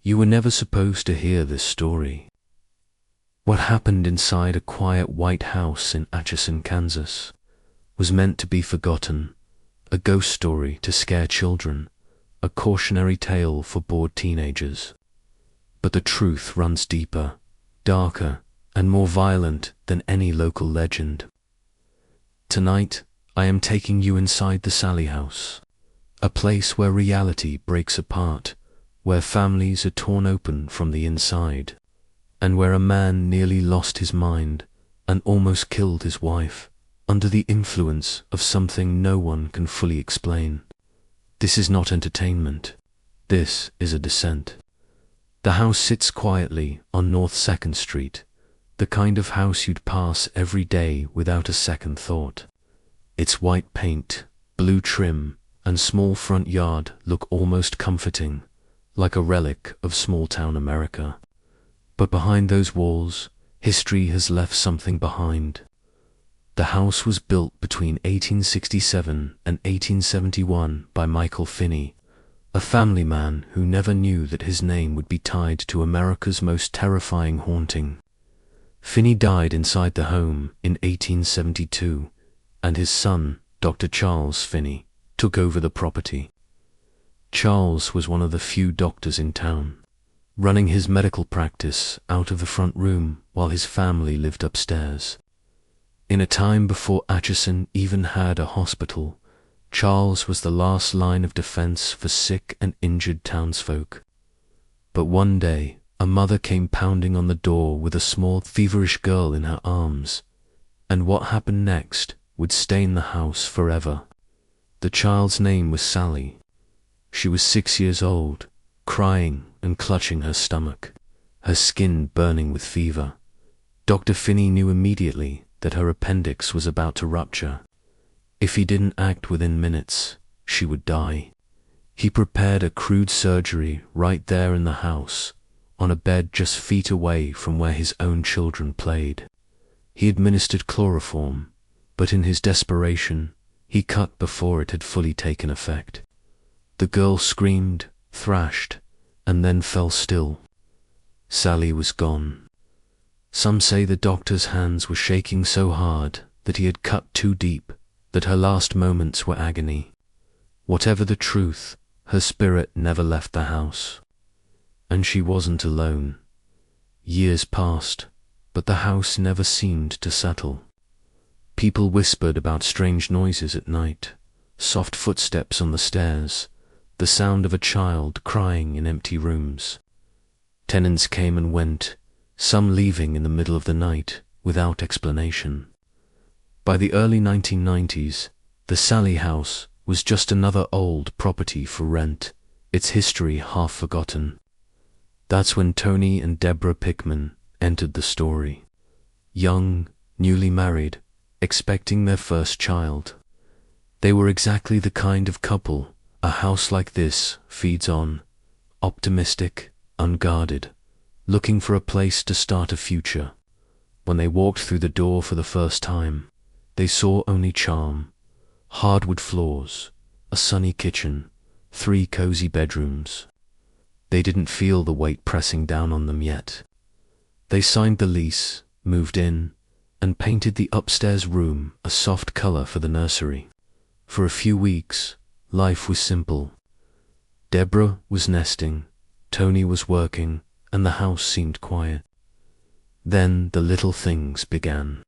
You were never supposed to hear this story. What happened inside a quiet white house in Atchison, Kansas, was meant to be forgotten, a ghost story to scare children, a cautionary tale for bored teenagers. But the truth runs deeper, darker, and more violent than any local legend. Tonight, I am taking you inside the Sallie House, a place where reality breaks apart, where families are torn open from the inside, and where a man nearly lost his mind and almost killed his wife under the influence of something no one can fully explain. This is not entertainment. This is a descent. The house sits quietly on North 2nd Street, the kind of house you'd pass every day without a second thought. Its white paint, blue trim, and small front yard look almost comforting, like a relic of small-town America. But behind those walls, history has left something behind. The house was built between 1867 and 1871 by Michael Finney, a family man who never knew that his name would be tied to America's most terrifying haunting. Finney died inside the home in 1872, and his son, Dr. Charles Finney, took over the property. Charles was one of the few doctors in town, running his medical practice out of the front room while his family lived upstairs. In a time before Atchison even had a hospital, Charles was the last line of defense for sick and injured townsfolk. But one day, a mother came pounding on the door with a small, feverish girl in her arms, and what happened next would stain the house forever. The child's name was Sallie. She was 6 years old, crying and clutching her stomach, her skin burning with fever. Dr. Finney knew immediately that her appendix was about to rupture. If he didn't act within minutes, she would die. He prepared a crude surgery right there in the house, on a bed just feet away from where his own children played. He administered chloroform, but in his desperation, he cut before it had fully taken effect. The girl screamed, thrashed, and then fell still. Sallie was gone. Some say the doctor's hands were shaking so hard that he had cut too deep, that her last moments were agony. Whatever the truth, her spirit never left the house. And she wasn't alone. Years passed, but the house never seemed to settle. People whispered about strange noises at night, soft footsteps on the stairs, the sound of a child crying in empty rooms. Tenants came and went, some leaving in the middle of the night without explanation. By the early 1990s, the Sallie House was just another old property for rent, its history half forgotten. That's when Tony and Deborah Pickman entered the story. Young, newly married, expecting their first child. They were exactly the kind of couple a house like this feeds on, optimistic, unguarded, looking for a place to start a future. When they walked through the door for the first time, they saw only charm, hardwood floors, a sunny kitchen, 3 cozy bedrooms. They didn't feel the weight pressing down on them yet. They signed the lease, moved in, and painted the upstairs room a soft color for the nursery. For a few weeks, life was simple. Deborah was nesting, Tony was working, and the house seemed quiet. Then the little things began.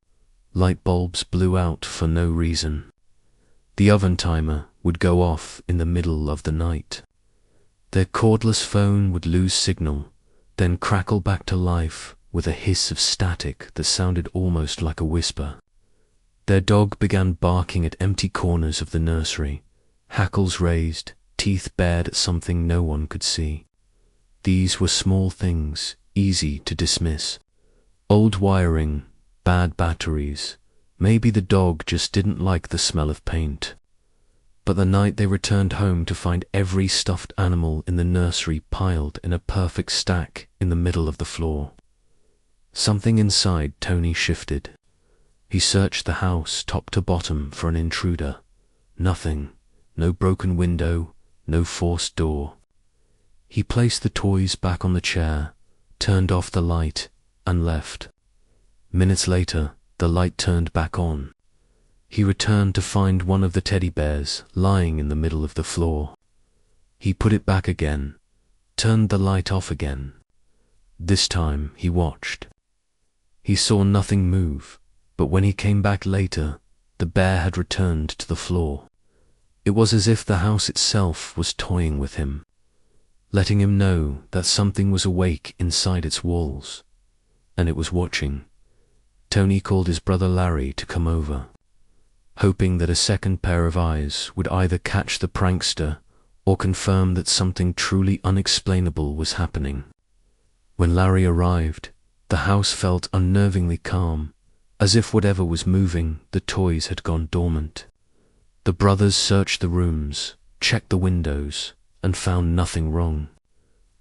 Light bulbs blew out for no reason. The oven timer would go off in the middle of the night. Their cordless phone would lose signal, then crackle back to life with a hiss of static that sounded almost like a whisper. Their dog began barking at empty corners of the nursery, hackles raised, teeth bared at something no one could see. These were small things, easy to dismiss. Old wiring, bad batteries, maybe the dog just didn't like the smell of paint. But the night they returned home to find every stuffed animal in the nursery piled in a perfect stack in the middle of the floor. Something inside Tony shifted. He searched the house top to bottom for an intruder. Nothing. No broken window, no forced door. He placed the toys back on the chair, turned off the light, and left. Minutes later, the light turned back on. He returned to find one of the teddy bears lying in the middle of the floor. He put it back again, turned the light off again. This time he watched. He saw nothing move, but when he came back later, the bear had returned to the floor. It was as if the house itself was toying with him, letting him know that something was awake inside its walls, and it was watching. Tony called his brother Larry to come over, hoping that a second pair of eyes would either catch the prankster or confirm that something truly unexplainable was happening. When Larry arrived, the house felt unnervingly calm, as if whatever was moving, the toys had gone dormant. The brothers searched the rooms, checked the windows, and found nothing wrong.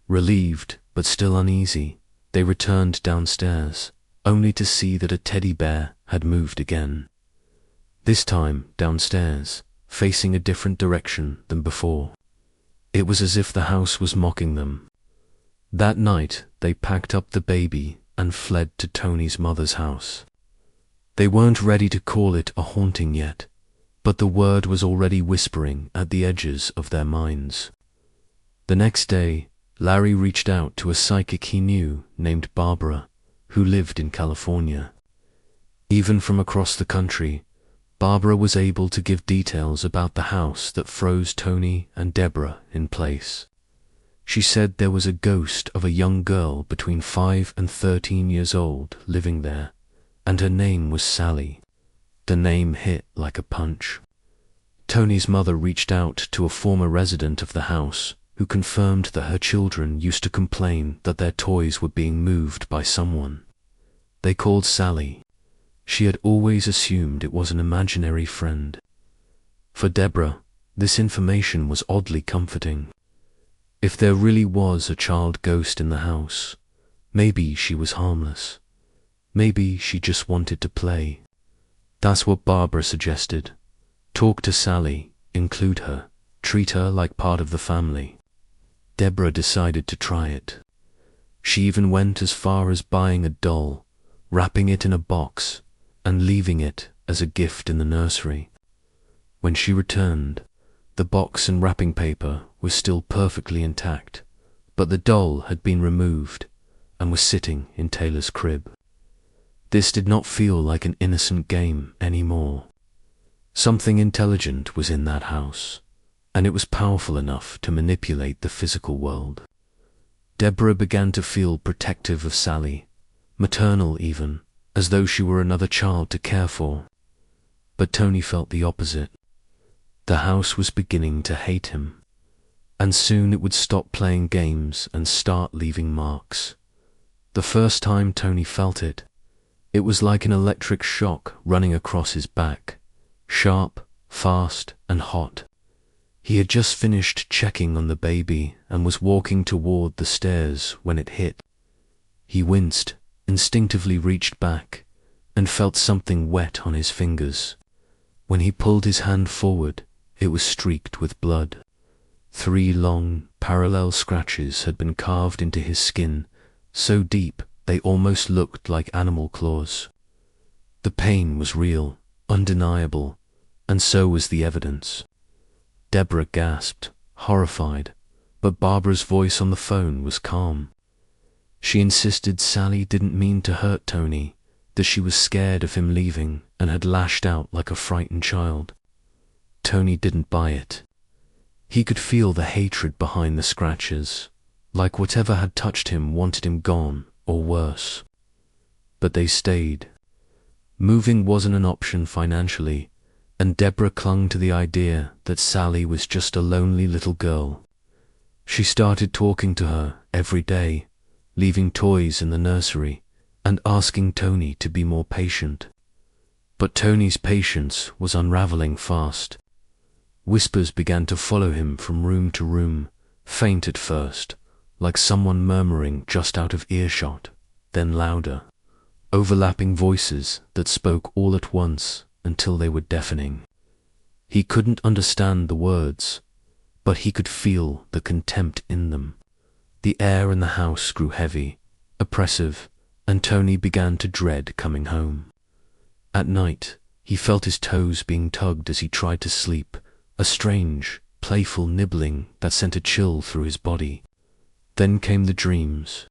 Relieved, but still uneasy, they returned downstairs, only to see that a teddy bear had moved again. This time downstairs, facing a different direction than before. It was as if the house was mocking them. That night, they packed up the baby and fled to Tony's mother's house. They weren't ready to call it a haunting yet, but the word was already whispering at the edges of their minds. The next day, Larry reached out to a psychic he knew named Barbara, who lived in California. Even from across the country, Barbara was able to give details about the house that froze Tony and Deborah in place. She said there was a ghost of a young girl between 5 and 13 years old living there, and her name was Sallie. The name hit like a punch. Tony's mother reached out to a former resident of the house who confirmed that her children used to complain that their toys were being moved by someone. They called Sallie. She had always assumed it was an imaginary friend. For Deborah, this information was oddly comforting. If there really was a child ghost in the house, maybe she was harmless. Maybe she just wanted to play. That's what Barbara suggested. Talk to Sallie, include her, treat her like part of the family. Deborah decided to try it. She even went as far as buying a doll, wrapping it in a box, and leaving it as a gift in the nursery. When she returned, the box and wrapping paper were still perfectly intact, but the doll had been removed and was sitting in Taylor's crib. This did not feel like an innocent game anymore. Something intelligent was in that house, and it was powerful enough to manipulate the physical world. Deborah began to feel protective of Sallie, maternal even, as though she were another child to care for. But Tony felt the opposite. The house was beginning to hate him, and soon it would stop playing games and start leaving marks. The first time Tony felt it, it was like an electric shock running across his back, sharp, fast, and hot. He had just finished checking on the baby and was walking toward the stairs when it hit. He winced, instinctively reached back, and felt something wet on his fingers. When he pulled his hand forward, it was streaked with blood. 3 long, parallel scratches had been carved into his skin, so deep they almost looked like animal claws. The pain was real, undeniable, and so was the evidence. Deborah gasped, horrified, but Barbara's voice on the phone was calm. She insisted Sallie didn't mean to hurt Tony, that she was scared of him leaving and had lashed out like a frightened child. Tony didn't buy it. He could feel the hatred behind the scratches, like whatever had touched him wanted him gone, or worse. But they stayed. Moving wasn't an option financially, and Deborah clung to the idea that Sallie was just a lonely little girl. She started talking to her every day, leaving toys in the nursery, and asking Tony to be more patient. But Tony's patience was unraveling fast. Whispers began to follow him from room to room, faint at first, like someone murmuring just out of earshot, then louder, overlapping voices that spoke all at once until they were deafening. He couldn't understand the words, but he could feel the contempt in them, The air in the house grew heavy, oppressive, and Tony began to dread coming home. At night, he felt his toes being tugged as he tried to sleep, a strange, playful nibbling that sent a chill through his body. Then came the dreams.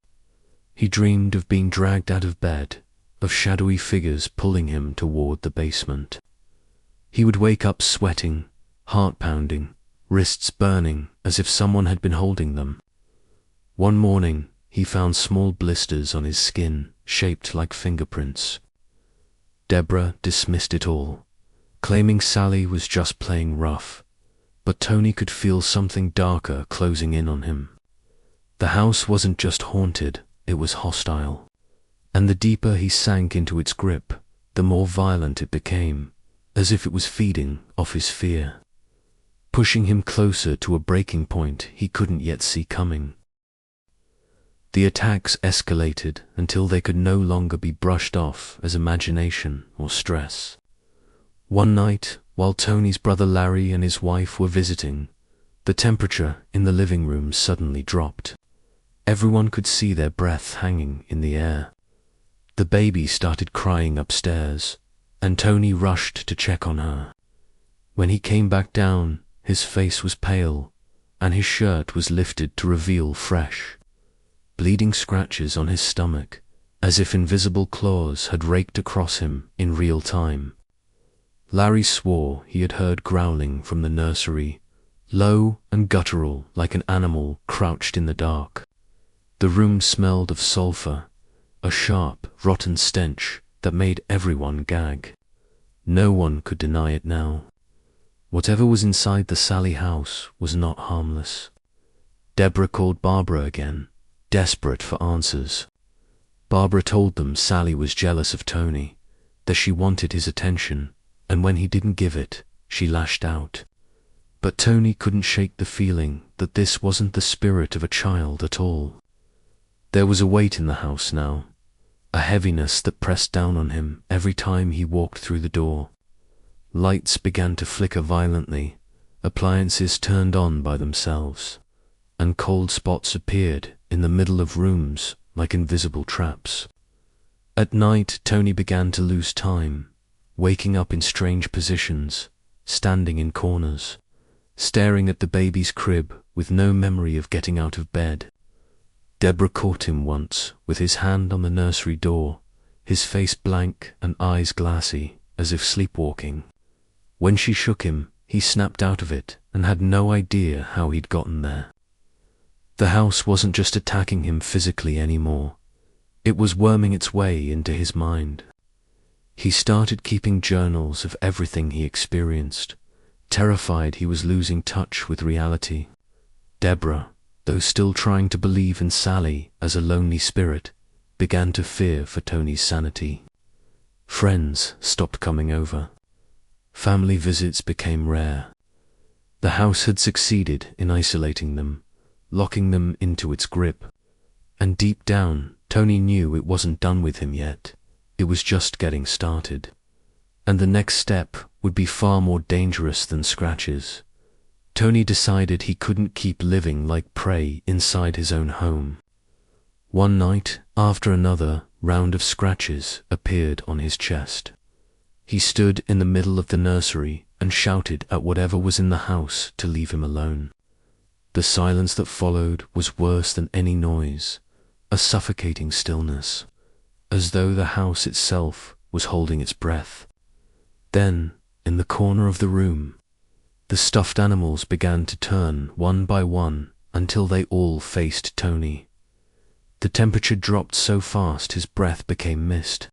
He dreamed of being dragged out of bed, of shadowy figures pulling him toward the basement. He would wake up sweating, heart pounding, wrists burning as if someone had been holding them. One morning, he found small blisters on his skin, shaped like fingerprints. Deborah dismissed it all, claiming Sallie was just playing rough, but Tony could feel something darker closing in on him. The house wasn't just haunted, it was hostile, and the deeper he sank into its grip, the more violent it became, as if it was feeding off his fear, pushing him closer to a breaking point he couldn't yet see coming. The attacks escalated until they could no longer be brushed off as imagination or stress. One night, while Tony's brother Larry and his wife were visiting, the temperature in the living room suddenly dropped. Everyone could see their breath hanging in the air. The baby started crying upstairs, and Tony rushed to check on her. When he came back down, his face was pale, and his shirt was lifted to reveal fresh, bleeding scratches on his stomach, as if invisible claws had raked across him in real time. Larry swore he had heard growling from the nursery, low and guttural like an animal crouched in the dark. The room smelled of sulfur, a sharp, rotten stench that made everyone gag. No one could deny it now. Whatever was inside the Sallie house was not harmless. Deborah called Barbara again, desperate for answers. Barbara told them Sallie was jealous of Tony, that she wanted his attention, and when he didn't give it, she lashed out. But Tony couldn't shake the feeling that this wasn't the spirit of a child at all. There was a weight in the house now, a heaviness that pressed down on him every time he walked through the door. Lights began to flicker violently, appliances turned on by themselves, and cold spots appeared in the middle of rooms like invisible traps. At night, Tony began to lose time, waking up in strange positions, standing in corners, staring at the baby's crib with no memory of getting out of bed. Deborah caught him once with his hand on the nursery door, his face blank and eyes glassy, as if sleepwalking. When she shook him, he snapped out of it and had no idea how he'd gotten there. The house wasn't just attacking him physically anymore. It was worming its way into his mind. He started keeping journals of everything he experienced, terrified he was losing touch with reality. Deborah, though still trying to believe in Sallie as a lonely spirit, began to fear for Tony's sanity. Friends stopped coming over. Family visits became rare. The house had succeeded in isolating them, locking them into its grip. And deep down, Tony knew it wasn't done with him yet. It was just getting started. And the next step would be far more dangerous than scratches. Tony decided he couldn't keep living like prey inside his own home. One night after another round of scratches appeared on his chest. He stood in the middle of the nursery and shouted at whatever was in the house to leave him alone. The silence that followed was worse than any noise, a suffocating stillness, as though the house itself was holding its breath. Then, in the corner of the room, the stuffed animals began to turn one by one until they all faced Tony. The temperature dropped so fast his breath became mist,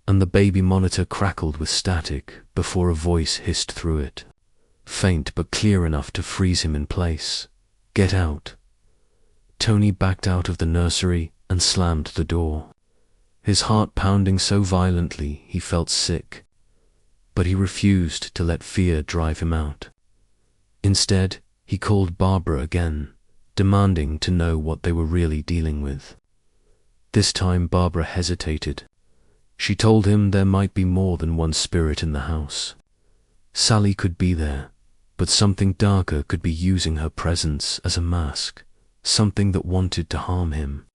and the baby monitor crackled with static before a voice hissed through it, faint but clear enough to freeze him in place. "Get out." Tony backed out of the nursery and slammed the door, his heart pounding so violently he felt sick. But he refused to let fear drive him out. Instead, he called Barbara again, demanding to know what they were really dealing with. This time Barbara hesitated. She told him there might be more than one spirit in the house. Sallie could be there, but something darker could be using her presence as a mask, something that wanted to harm him.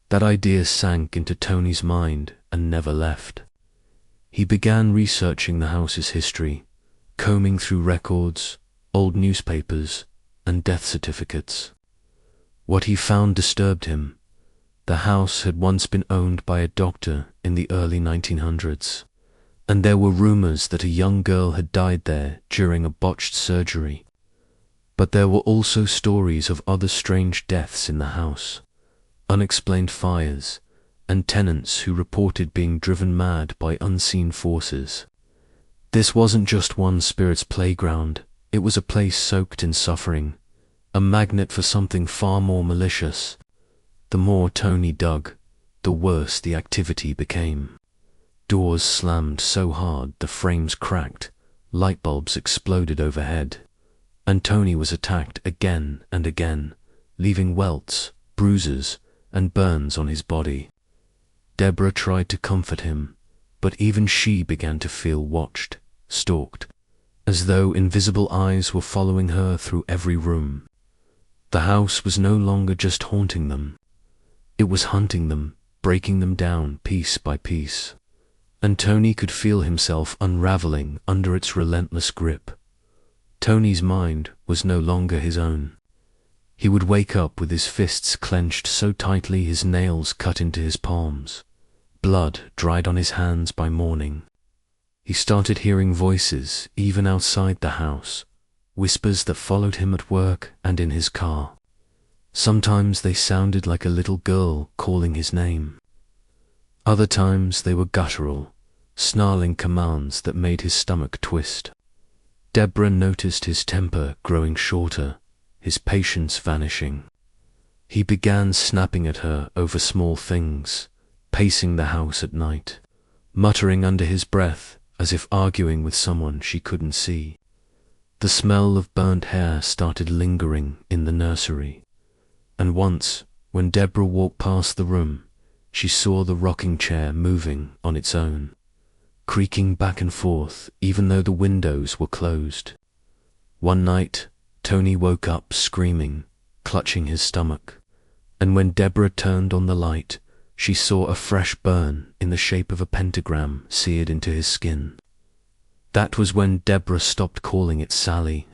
That idea sank into Tony's mind and never left. He began researching the house's history, combing through records, old newspapers, and death certificates. What he found disturbed him. The house had once been owned by a doctor in the early 1900s, and there were rumors that a young girl had died there during a botched surgery. But there were also stories of other strange deaths in the house, unexplained fires, and tenants who reported being driven mad by unseen forces. This wasn't just one spirit's playground, it was a place soaked in suffering, a magnet for something far more malicious. The more Tony dug, the worse the activity became. Doors slammed so hard the frames cracked, light bulbs exploded overhead, and Tony was attacked again and again, leaving welts, bruises, and burns on his body. Deborah tried to comfort him, but even she began to feel watched, stalked, as though invisible eyes were following her through every room. The house was no longer just haunting them. It was hunting them, breaking them down piece by piece, and Tony could feel himself unraveling under its relentless grip. Tony's mind was no longer his own. He would wake up with his fists clenched so tightly his nails cut into his palms. Blood dried on his hands by morning. He started hearing voices even outside the house, whispers that followed him at work and in his car. Sometimes they sounded like a little girl calling his name. Other times they were guttural, snarling commands that made his stomach twist. Deborah noticed his temper growing shorter, his patience vanishing. He began snapping at her over small things, pacing the house at night, muttering under his breath as if arguing with someone she couldn't see. The smell of burnt hair started lingering in the nursery, and once, when Deborah walked past the room, she saw the rocking chair moving on its own, creaking back and forth even though the windows were closed. One night, Tony woke up screaming, clutching his stomach, and when Deborah turned on the light, she saw a fresh burn in the shape of a pentagram seared into his skin. That was when Deborah stopped calling it Sallie.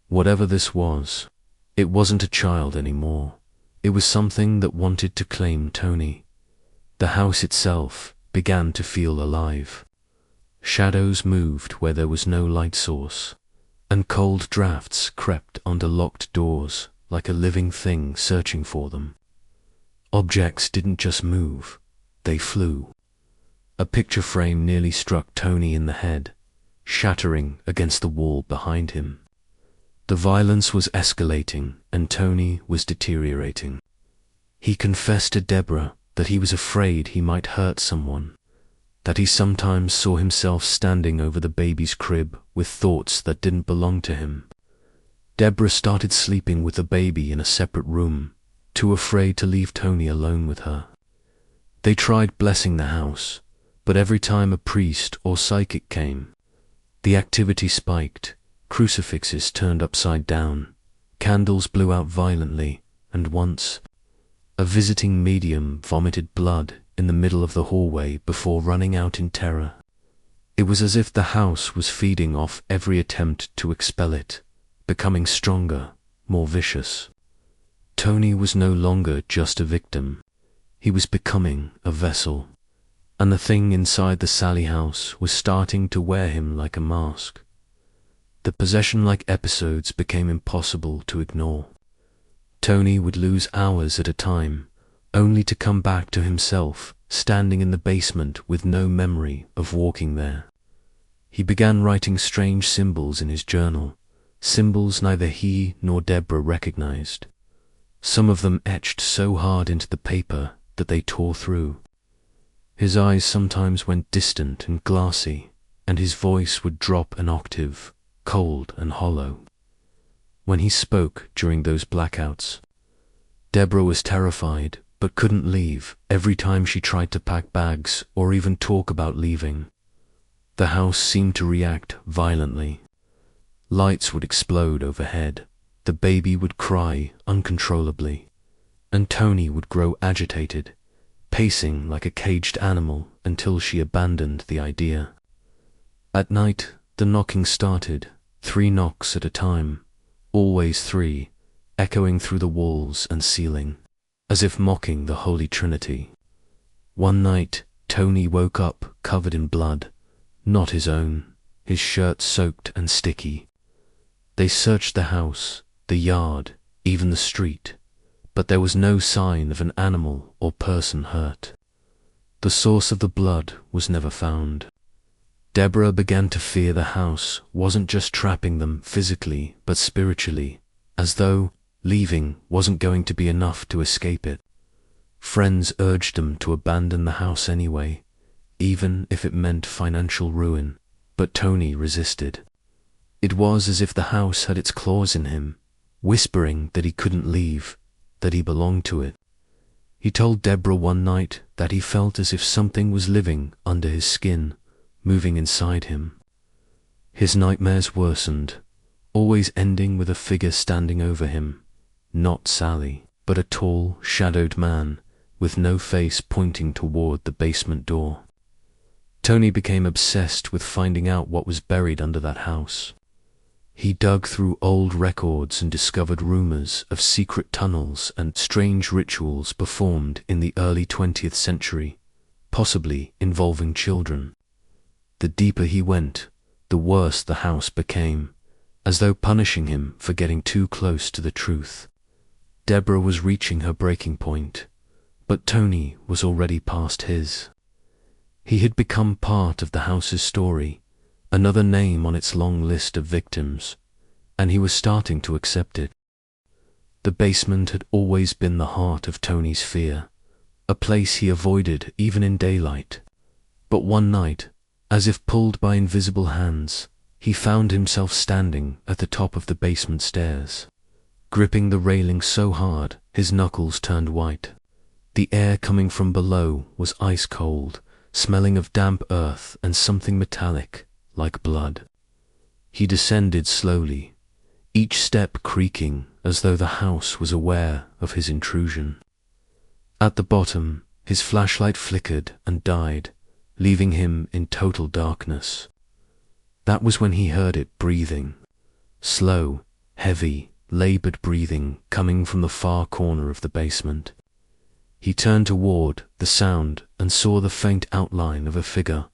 Whatever this was, it wasn't a child anymore. It was something that wanted to claim Tony. The house itself began to feel alive. Shadows moved where there was no light source, and cold drafts crept under locked doors like a living thing searching for them. Objects didn't just move, they flew. A picture frame nearly struck Tony in the head, shattering against the wall behind him. The violence was escalating and Tony was deteriorating. He confessed to Deborah that he was afraid he might hurt someone, that he sometimes saw himself standing over the baby's crib with thoughts that didn't belong to him. Deborah started sleeping with the baby in a separate room, too afraid to leave Tony alone with her. They tried blessing the house, but every time a priest or psychic came, the activity spiked, crucifixes turned upside down, candles blew out violently, and once, a visiting medium vomited blood in the middle of the hallway before running out in terror. It was as if the house was feeding off every attempt to expel it, becoming stronger, more vicious. Tony was no longer just a victim. He was becoming a vessel, and the thing inside the Sallie house was starting to wear him like a mask. The possession-like episodes became impossible to ignore. Tony would lose hours at a time, only to come back to himself, standing in the basement with no memory of walking there. He began writing strange symbols in his journal, symbols neither he nor Deborah recognized. Some of them etched so hard into the paper that they tore through. His eyes sometimes went distant and glassy, and his voice would drop an octave, cold and hollow. When he spoke during those blackouts, Deborah was terrified but couldn't leave every time she tried to pack bags or even talk about leaving. The house seemed to react violently. Lights would explode overhead, The baby would cry uncontrollably, and Tony would grow agitated, pacing like a caged animal until she abandoned the idea. At night, the knocking started, 3 knocks at a time, always 3, echoing through the walls and ceiling, as if mocking the Holy Trinity. One night, Tony woke up covered in blood, not his own, his shirt soaked and sticky. They searched the house, the yard, even the street, but there was no sign of an animal or person hurt. The source of the blood was never found. Deborah began to fear the house wasn't just trapping them physically but spiritually, as though leaving wasn't going to be enough to escape it. Friends urged them to abandon the house anyway, even if it meant financial ruin, but Tony resisted. It was as if the house had its claws in him, whispering that he couldn't leave, that he belonged to it. He told Deborah one night that he felt as if something was living under his skin, moving inside him. His nightmares worsened, always ending with a figure standing over him, not Sallie, but a tall, shadowed man, with no face pointing toward the basement door. Tony became obsessed with finding out what was buried under that house. He dug through old records and discovered rumors of secret tunnels and strange rituals performed in the early 20th century, possibly involving children. The deeper he went, the worse the house became, as though punishing him for getting too close to the truth. Deborah was reaching her breaking point, but Tony was already past his. He had become part of the house's story, another name on its long list of victims, and he was starting to accept it. The basement had always been the heart of Tony's fear, a place he avoided even in daylight. But one night, as if pulled by invisible hands, he found himself standing at the top of the basement stairs, gripping the railing so hard his knuckles turned white. The air coming from below was ice cold, smelling of damp earth and something metallic, like blood. He descended slowly, each step creaking as though the house was aware of his intrusion. At the bottom, his flashlight flickered and died, leaving him in total darkness. That was when he heard it breathing. Slow, heavy, labored breathing coming from the far corner of the basement. He turned toward the sound and saw the faint outline of a figure,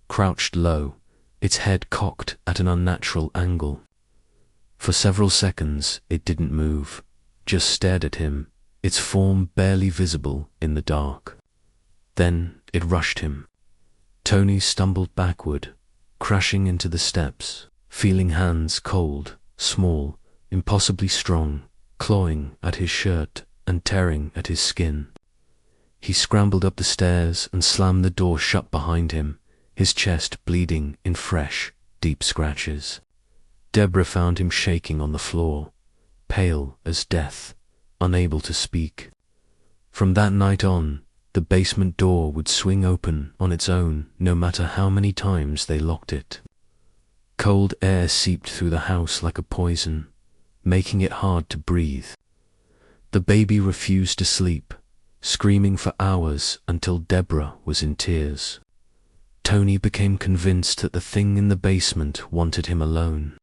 crouched low, its head cocked at an unnatural angle. For several seconds it didn't move, just stared at him, its form barely visible in the dark. Then it rushed him. Tony stumbled backward, crashing into the steps, feeling hands cold, small, impossibly strong, clawing at his shirt and tearing at his skin. He scrambled up the stairs and slammed the door shut behind him, his chest bleeding in fresh, deep scratches. Deborah found him shaking on the floor, pale as death, unable to speak. From that night on, the basement door would swing open on its own no matter how many times they locked it. Cold air seeped through the house like a poison, making it hard to breathe. The baby refused to sleep, screaming for hours until Deborah was in tears. Tony became convinced that the thing in the basement wanted him alone.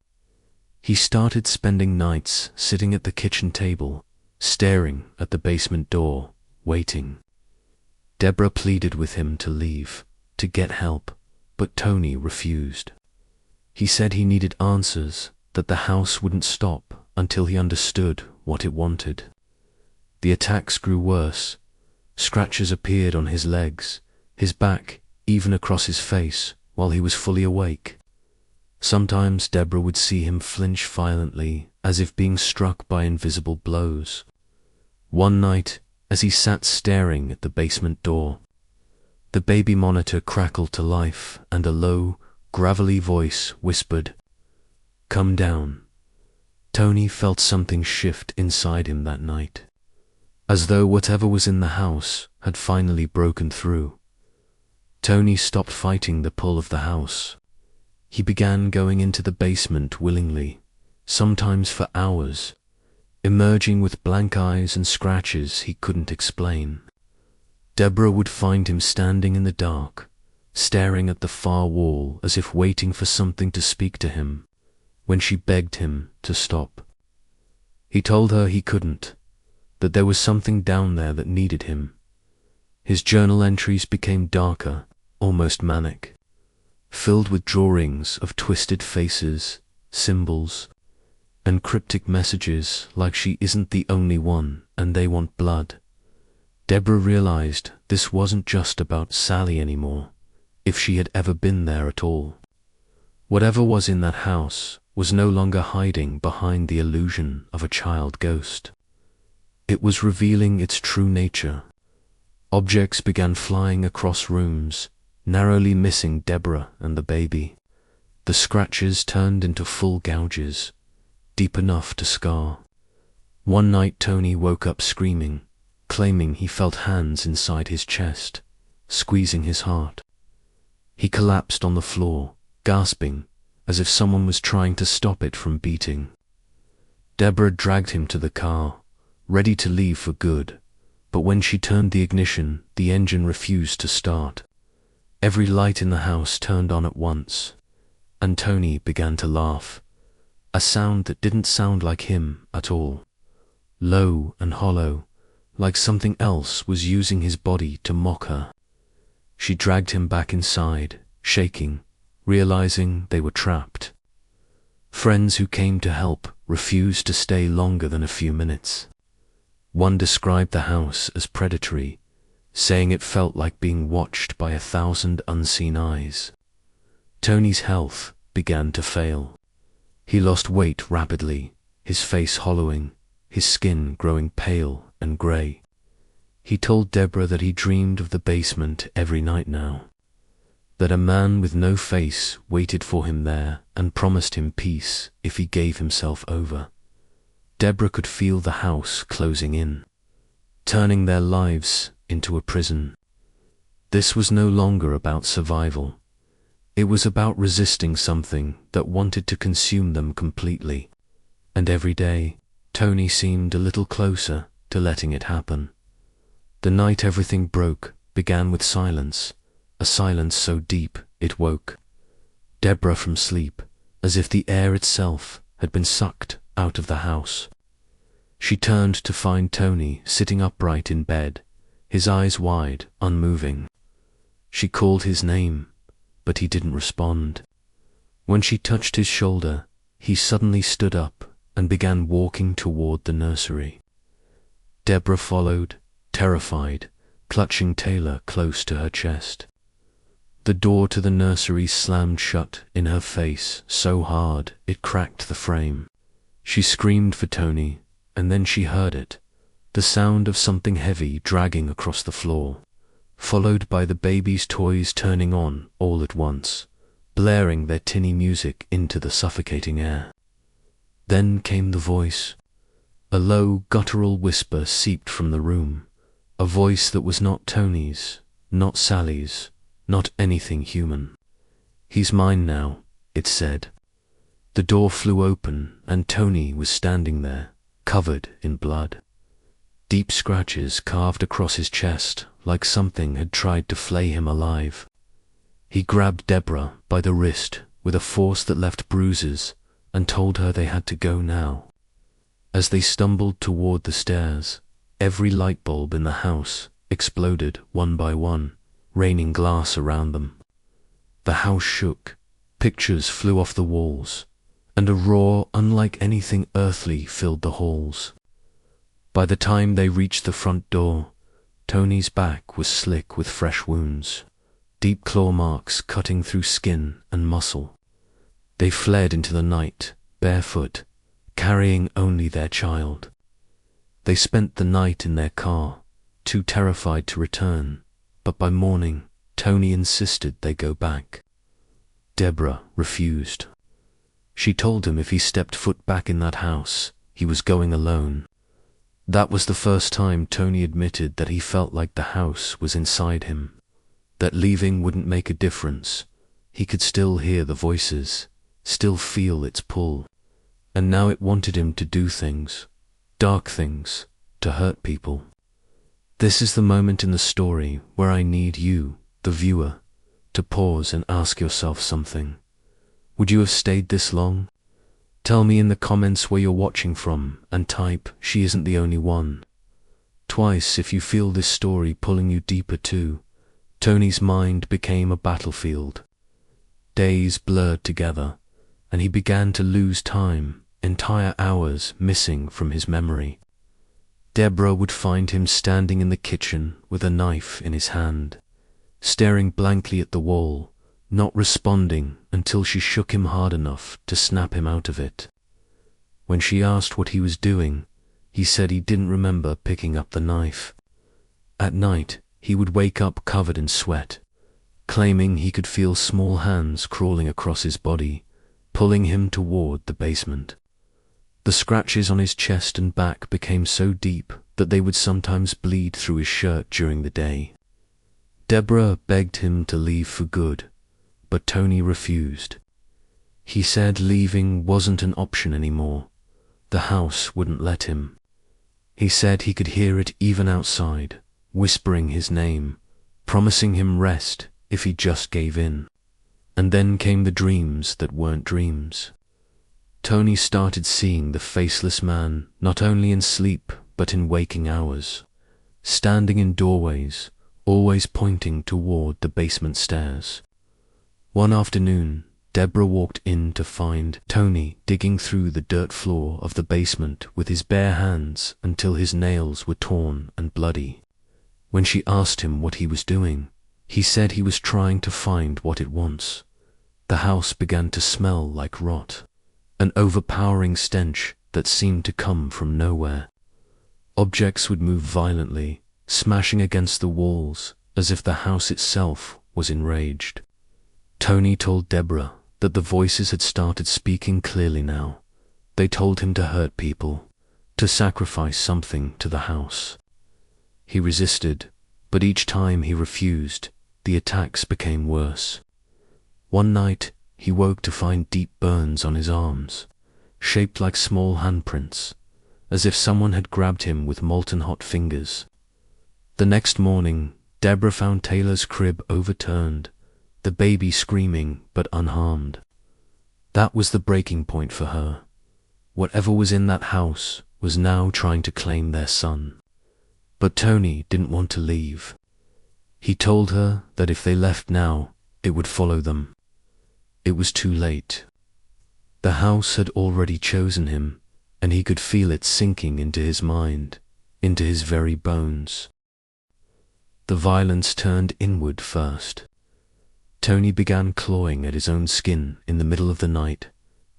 He started spending nights sitting at the kitchen table, staring at the basement door, waiting. Deborah pleaded with him to leave, to get help, but Tony refused. He said he needed answers, that the house wouldn't stop until he understood what it wanted. The attacks grew worse. Scratches appeared on his legs, his back, even across his face, while he was fully awake. Sometimes Deborah would see him flinch violently, as if being struck by invisible blows. One night, as he sat staring at the basement door, the baby monitor crackled to life and a low, gravelly voice whispered, "Come down." Tony felt something shift inside him that night, as though whatever was in the house had finally broken through. Tony stopped fighting the pull of the house. He began going into the basement willingly, sometimes for hours, emerging with blank eyes and scratches he couldn't explain. Deborah would find him standing in the dark, staring at the far wall as if waiting for something to speak to him, when she begged him to stop. He told her he couldn't, that there was something down there that needed him. His journal entries became darker, almost manic, filled with drawings of twisted faces, symbols, and cryptic messages like she isn't the only one and they want blood. Deborah realized this wasn't just about Sallie anymore, if she had ever been there at all. Whatever was in that house was no longer hiding behind the illusion of a child ghost. It was revealing its true nature. Objects began flying across rooms, narrowly missing Deborah and the baby. The scratches turned into full gouges, deep enough to scar. One night Tony woke up screaming, claiming he felt hands inside his chest, squeezing his heart. He collapsed on the floor, gasping, as if someone was trying to stop it from beating. Deborah dragged him to the car, ready to leave for good, but when she turned the ignition, the engine refused to start. Every light in the house turned on at once, and Tony began to laugh, a sound that didn't sound like him at all, low and hollow, like something else was using his body to mock her. She dragged him back inside, shaking, realizing they were trapped. Friends who came to help refused to stay longer than a few minutes. One described the house as predatory, saying it felt like being watched by 1,000 unseen eyes. Tony's health began to fail. He lost weight rapidly, his face hollowing, his skin growing pale and grey. He told Deborah that he dreamed of the basement every night now, that a man with no face waited for him there and promised him peace if he gave himself over. Deborah could feel the house closing in, turning their lives into a prison. This was no longer about survival. It was about resisting something that wanted to consume them completely. And every day, Tony seemed a little closer to letting it happen. The night everything broke began with silence, a silence so deep it woke Deborah from sleep, as if the air itself had been sucked out of the house. She turned to find Tony sitting upright in bed, his eyes wide, unmoving. She called his name, but he didn't respond. When she touched his shoulder, he suddenly stood up and began walking toward the nursery. Deborah followed, terrified, clutching Taylor close to her chest. The door to the nursery slammed shut in her face so hard it cracked the frame. She screamed for Tony, and then she heard it, the sound of something heavy dragging across the floor, followed by the baby's toys turning on all at once, blaring their tinny music into the suffocating air. Then came the voice. A low, guttural whisper seeped from the room, a voice that was not Tony's, not Sallie's, not anything human. "He's mine now," it said. The door flew open and Tony was standing there, covered in blood. Deep scratches carved across his chest like something had tried to flay him alive. He grabbed Deborah by the wrist with a force that left bruises and told her they had to go now. As they stumbled toward the stairs, every light bulb in the house exploded one by one, raining glass around them. The house shook, pictures flew off the walls, and a roar unlike anything earthly filled the halls. By the time they reached the front door, Tony's back was slick with fresh wounds, deep claw marks cutting through skin and muscle. They fled into the night, barefoot, carrying only their child. They spent the night in their car, too terrified to return, but by morning, Tony insisted they go back. Deborah refused. She told him if he stepped foot back in that house, he was going alone. That was the first time Tony admitted that he felt like the house was inside him, that leaving wouldn't make a difference. He could still hear the voices, still feel its pull, and now it wanted him to do things, dark things, to hurt people. This is the moment in the story where I need you, the viewer, to pause and ask yourself something. Would you have stayed this long? Tell me in the comments where you're watching from and type, "She isn't the only one." Twice if you feel this story pulling you deeper too. Tony's mind became a battlefield. Days blurred together, and he began to lose time, entire hours missing from his memory. Deborah would find him standing in the kitchen with a knife in his hand, staring blankly at the wall, not responding until she shook him hard enough to snap him out of it. When she asked what he was doing, he said he didn't remember picking up the knife. At night, he would wake up covered in sweat, claiming he could feel small hands crawling across his body, pulling him toward the basement. The scratches on his chest and back became so deep that they would sometimes bleed through his shirt during the day. Deborah begged him to leave for good, but Tony refused. He said leaving wasn't an option anymore. The house wouldn't let him. He said he could hear it even outside, whispering his name, promising him rest if he just gave in. And then came the dreams that weren't dreams. Tony started seeing the faceless man not only in sleep but in waking hours, standing in doorways, always pointing toward the basement stairs. One afternoon, Deborah walked in to find Tony digging through the dirt floor of the basement with his bare hands until his nails were torn and bloody. When she asked him what he was doing, he said he was trying to find what it wants. The house began to smell like rot, an overpowering stench that seemed to come from nowhere. Objects would move violently, smashing against the walls as if the house itself was enraged. Tony told Deborah that the voices had started speaking clearly now. They told him to hurt people, to sacrifice something to the house. He resisted, but each time he refused, the attacks became worse. One night, he woke to find deep burns on his arms, shaped like small handprints, as if someone had grabbed him with molten hot fingers. The next morning, Deborah found Taylor's crib overturned, the baby screaming but unharmed. That was the breaking point for her. Whatever was in that house was now trying to claim their son. But Tony didn't want to leave. He told her that if they left now, it would follow them. It was too late. The house had already chosen him, and he could feel it sinking into his mind, into his very bones. The violence turned inward first. Tony began clawing at his own skin in the middle of the night,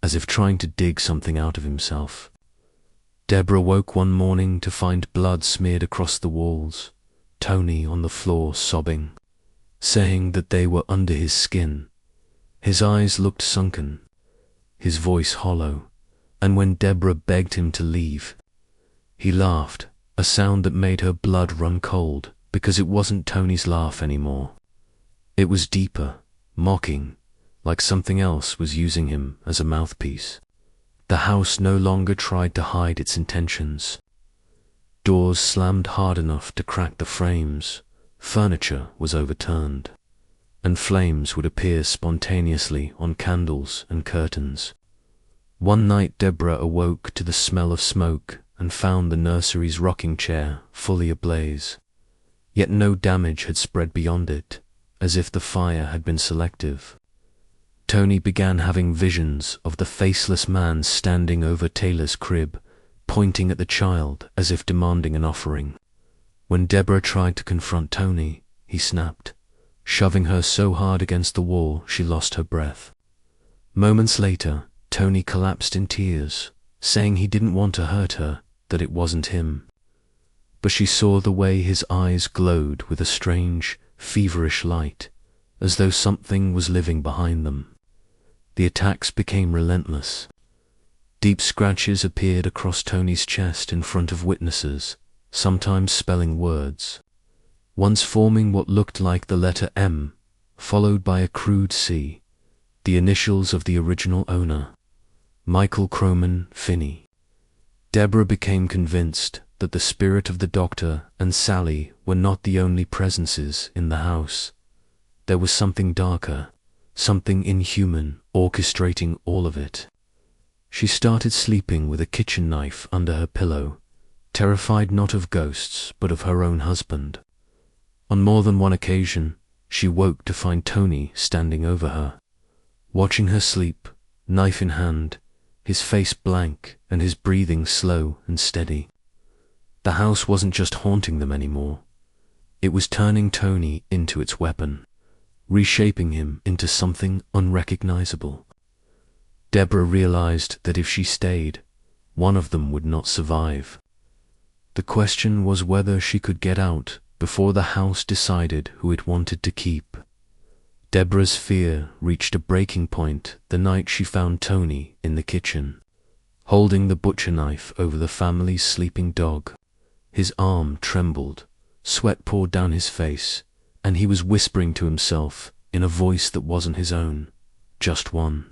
as if trying to dig something out of himself. Deborah woke one morning to find blood smeared across the walls, Tony on the floor sobbing, saying that they were under his skin. His eyes looked sunken, his voice hollow, and when Deborah begged him to leave, he laughed, a sound that made her blood run cold because it wasn't Tony's laugh anymore. It was deeper, mocking, like something else was using him as a mouthpiece. The house no longer tried to hide its intentions. Doors slammed hard enough to crack the frames, furniture was overturned, and flames would appear spontaneously on candles and curtains. One night Deborah awoke to the smell of smoke and found the nursery's rocking chair fully ablaze. Yet no damage had spread beyond it, as if the fire had been selective. Tony began having visions of the faceless man standing over Taylor's crib, pointing at the child as if demanding an offering. When Deborah tried to confront Tony, he snapped, shoving her so hard against the wall she lost her breath. Moments later, Tony collapsed in tears, saying he didn't want to hurt her, that it wasn't him. But she saw the way his eyes glowed with a strange, feverish light, as though something was living behind them. The attacks became relentless. Deep scratches appeared across Tony's chest in front of witnesses, sometimes spelling words, once forming what looked like the letter M, followed by a crude C, the initials of the original owner, Michael Croman Finney. Deborah became convinced that the spirit of the doctor and Sallie were not the only presences in the house. There was something darker, something inhuman orchestrating all of it. She started sleeping with a kitchen knife under her pillow, terrified not of ghosts but of her own husband. On more than one occasion, she woke to find Tony standing over her, watching her sleep, knife in hand, his face blank and his breathing slow and steady. The house wasn't just haunting them anymore. It was turning Tony into its weapon, reshaping him into something unrecognizable. Deborah realized that if she stayed, one of them would not survive. The question was whether she could get out before the house decided who it wanted to keep. Deborah's fear reached a breaking point the night she found Tony in the kitchen, holding the butcher knife over the family's sleeping dog. His arm trembled, sweat poured down his face, and he was whispering to himself in a voice that wasn't his own, "Just one.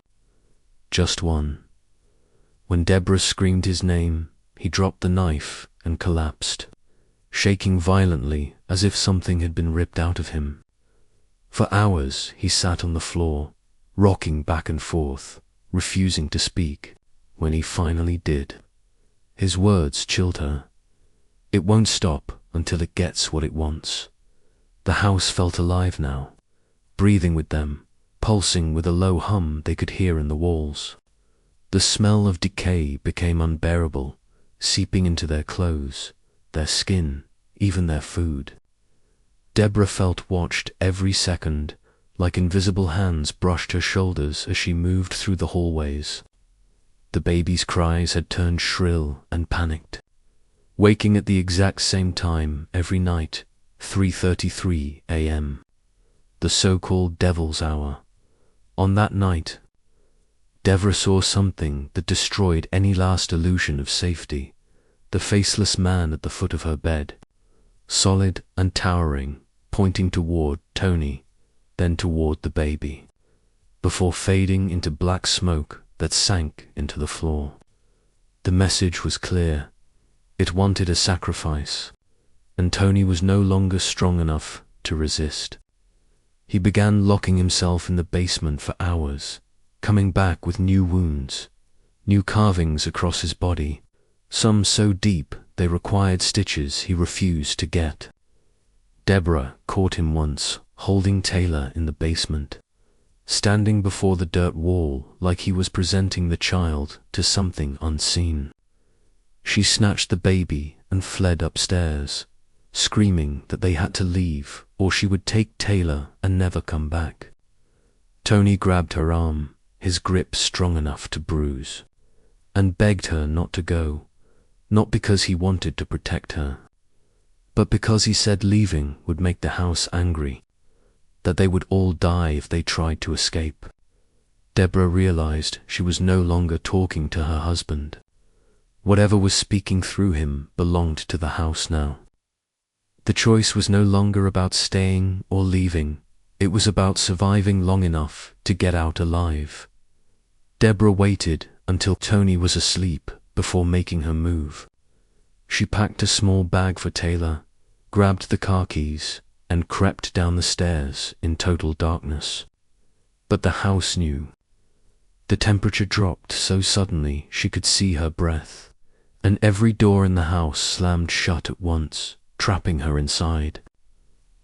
Just one." When Deborah screamed his name, he dropped the knife and collapsed, shaking violently as if something had been ripped out of him. For hours he sat on the floor, rocking back and forth, refusing to speak. When he finally did, his words chilled her. It won't stop until it gets what it wants. The house felt alive now, breathing with them, pulsing with a low hum they could hear in the walls. The smell of decay became unbearable, seeping into their clothes, their skin, even their food. Deborah felt watched every second, like invisible hands brushed her shoulders as she moved through the hallways. The baby's cries had turned shrill and panicked, waking at the exact same time every night, 3:33 a.m., the so-called devil's hour. On that night, Deborah saw something that destroyed any last illusion of safety. The faceless man at the foot of her bed, solid and towering, pointing toward Tony, then toward the baby, before fading into black smoke that sank into the floor. The message was clear. It wanted a sacrifice, and Tony was no longer strong enough to resist. He began locking himself in the basement for hours, coming back with new wounds, new carvings across his body, some so deep they required stitches he refused to get. Deborah caught him once, holding Taylor in the basement, standing before the dirt wall like he was presenting the child to something unseen. She snatched the baby and fled upstairs, screaming that they had to leave or she would take Taylor and never come back. Tony grabbed her arm, his grip strong enough to bruise, and begged her not to go, not because he wanted to protect her, but because he said leaving would make the house angry, that they would all die if they tried to escape. Deborah realized she was no longer talking to her husband. Whatever was speaking through him belonged to the house now. The choice was no longer about staying or leaving. It was about surviving long enough to get out alive. Deborah waited until Tony was asleep before making her move. She packed a small bag for Taylor, grabbed the car keys, and crept down the stairs in total darkness. But the house knew. The temperature dropped so suddenly she could see her breath, and every door in the house slammed shut at once, trapping her inside.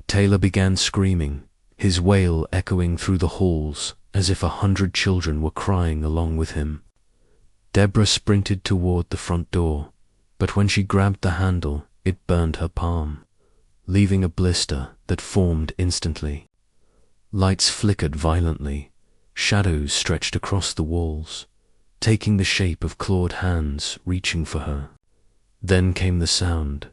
Taylor began screaming, his wail echoing through the halls as if 100 children were crying along with him. Deborah sprinted toward the front door, but when she grabbed the handle, it burned her palm, leaving a blister that formed instantly. Lights flickered violently, shadows stretched across the walls, taking the shape of clawed hands reaching for her. Then came the sound,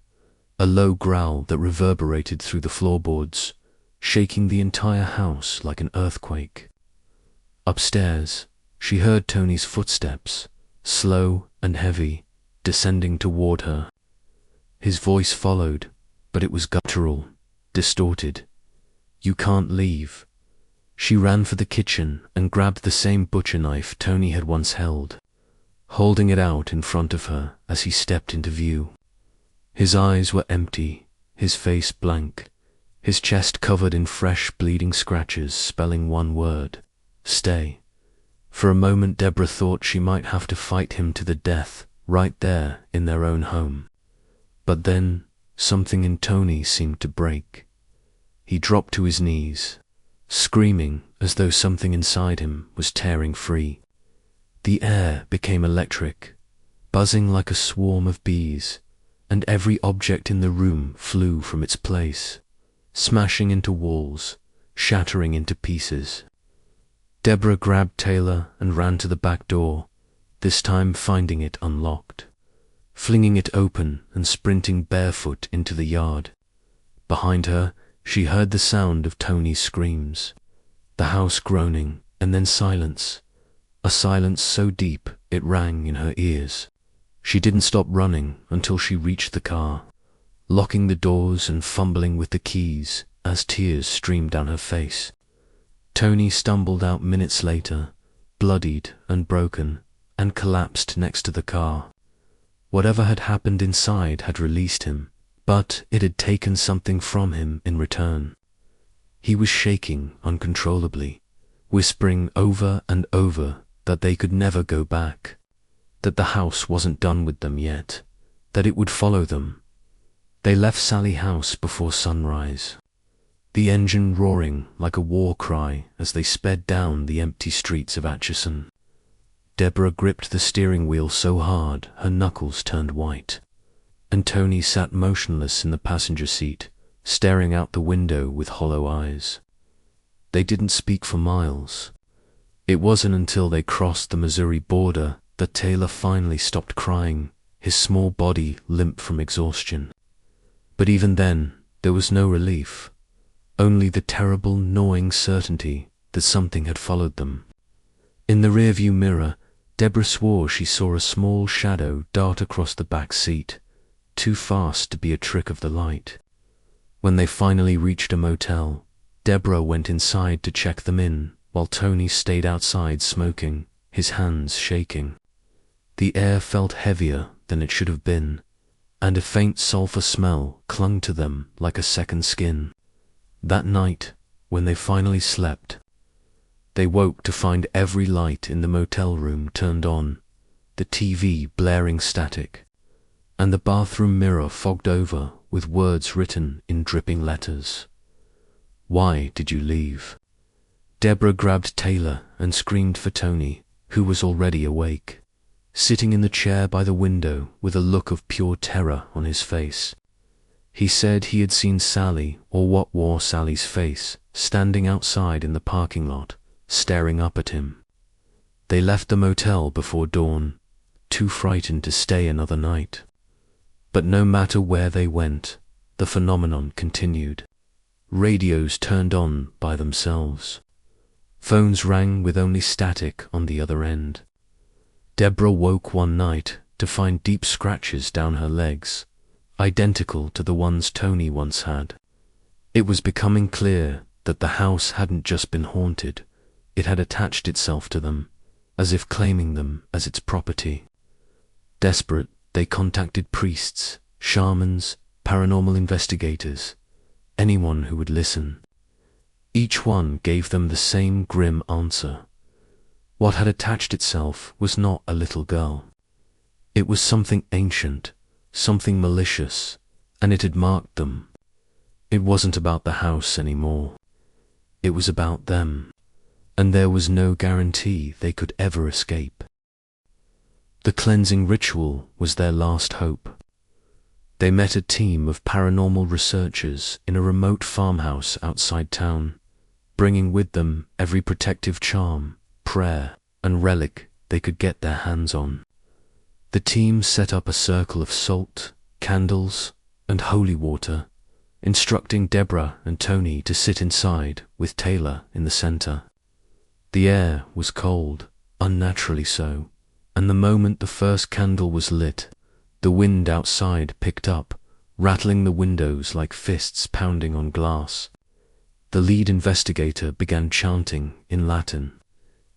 a low growl that reverberated through the floorboards, shaking the entire house like an earthquake. Upstairs, she heard Tony's footsteps, slow and heavy, descending toward her. His voice followed, but it was guttural, distorted. "You can't leave." She ran for the kitchen and grabbed the same butcher knife Tony had once held. holding it out in front of her as he stepped into view. His eyes were empty, his face blank, his chest covered in fresh bleeding scratches spelling one word: stay. For a moment Deborah thought she might have to fight him to the death right there in their own home. But then something in Tony seemed to break. He dropped to his knees, screaming as though something inside him was tearing free. The air became electric, buzzing like a swarm of bees, and every object in the room flew from its place, smashing into walls, shattering into pieces. Deborah grabbed Taylor and ran to the back door, this time finding it unlocked, flinging it open and sprinting barefoot into the yard. Behind her, she heard the sound of Tony's screams, the house groaning, and then silence, a silence so deep it rang in her ears. She didn't stop running until she reached the car, locking the doors and fumbling with the keys as tears streamed down her face. Tony stumbled out minutes later, bloodied and broken, and collapsed next to the car. Whatever had happened inside had released him, but it had taken something from him in return. He was shaking uncontrollably, whispering over and over that they could never go back, that the house wasn't done with them yet, that it would follow them. They left Sallie House before sunrise, the engine roaring like a war cry as they sped down the empty streets of Atchison. Deborah gripped the steering wheel so hard her knuckles turned white, and Tony sat motionless in the passenger seat, staring out the window with hollow eyes. They didn't speak for miles. It wasn't until they crossed the Missouri border that Taylor finally stopped crying, his small body limp from exhaustion. But even then, there was no relief, only the terrible, gnawing certainty that something had followed them. In the rearview mirror, Deborah swore she saw a small shadow dart across the back seat, too fast to be a trick of the light. When they finally reached a motel, Deborah went inside to check them in, while Tony stayed outside smoking, his hands shaking. The air felt heavier than it should have been, and a faint sulfur smell clung to them like a second skin. That night, when they finally slept, they woke to find every light in the motel room turned on, the TV blaring static, and the bathroom mirror fogged over with words written in dripping letters. "Why did you leave?" Deborah grabbed Taylor and screamed for Tony, who was already awake, sitting in the chair by the window with a look of pure terror on his face. He said he had seen Sallie, or what wore Sallie's face, standing outside in the parking lot, staring up at him. They left the motel before dawn, too frightened to stay another night. But no matter where they went, the phenomenon continued. Radios turned on by themselves. Phones rang with only static on the other end. Deborah woke one night to find deep scratches down her legs, identical to the ones Tony once had. It was becoming clear that the house hadn't just been haunted, it had attached itself to them, as if claiming them as its property. Desperate, they contacted priests, shamans, paranormal investigators, anyone who would listen. Each one gave them the same grim answer. What had attached itself was not a little girl. It was something ancient, something malicious, and it had marked them. It wasn't about the house anymore. It was about them, and there was no guarantee they could ever escape. The cleansing ritual was their last hope. They met a team of paranormal researchers in a remote farmhouse outside town, bringing with them every protective charm, prayer, and relic they could get their hands on. The team set up a circle of salt, candles, and holy water, instructing Deborah and Tony to sit inside with Taylor in the center. The air was cold, unnaturally so, and the moment the first candle was lit, the wind outside picked up, rattling the windows like fists pounding on glass. The lead investigator began chanting in Latin,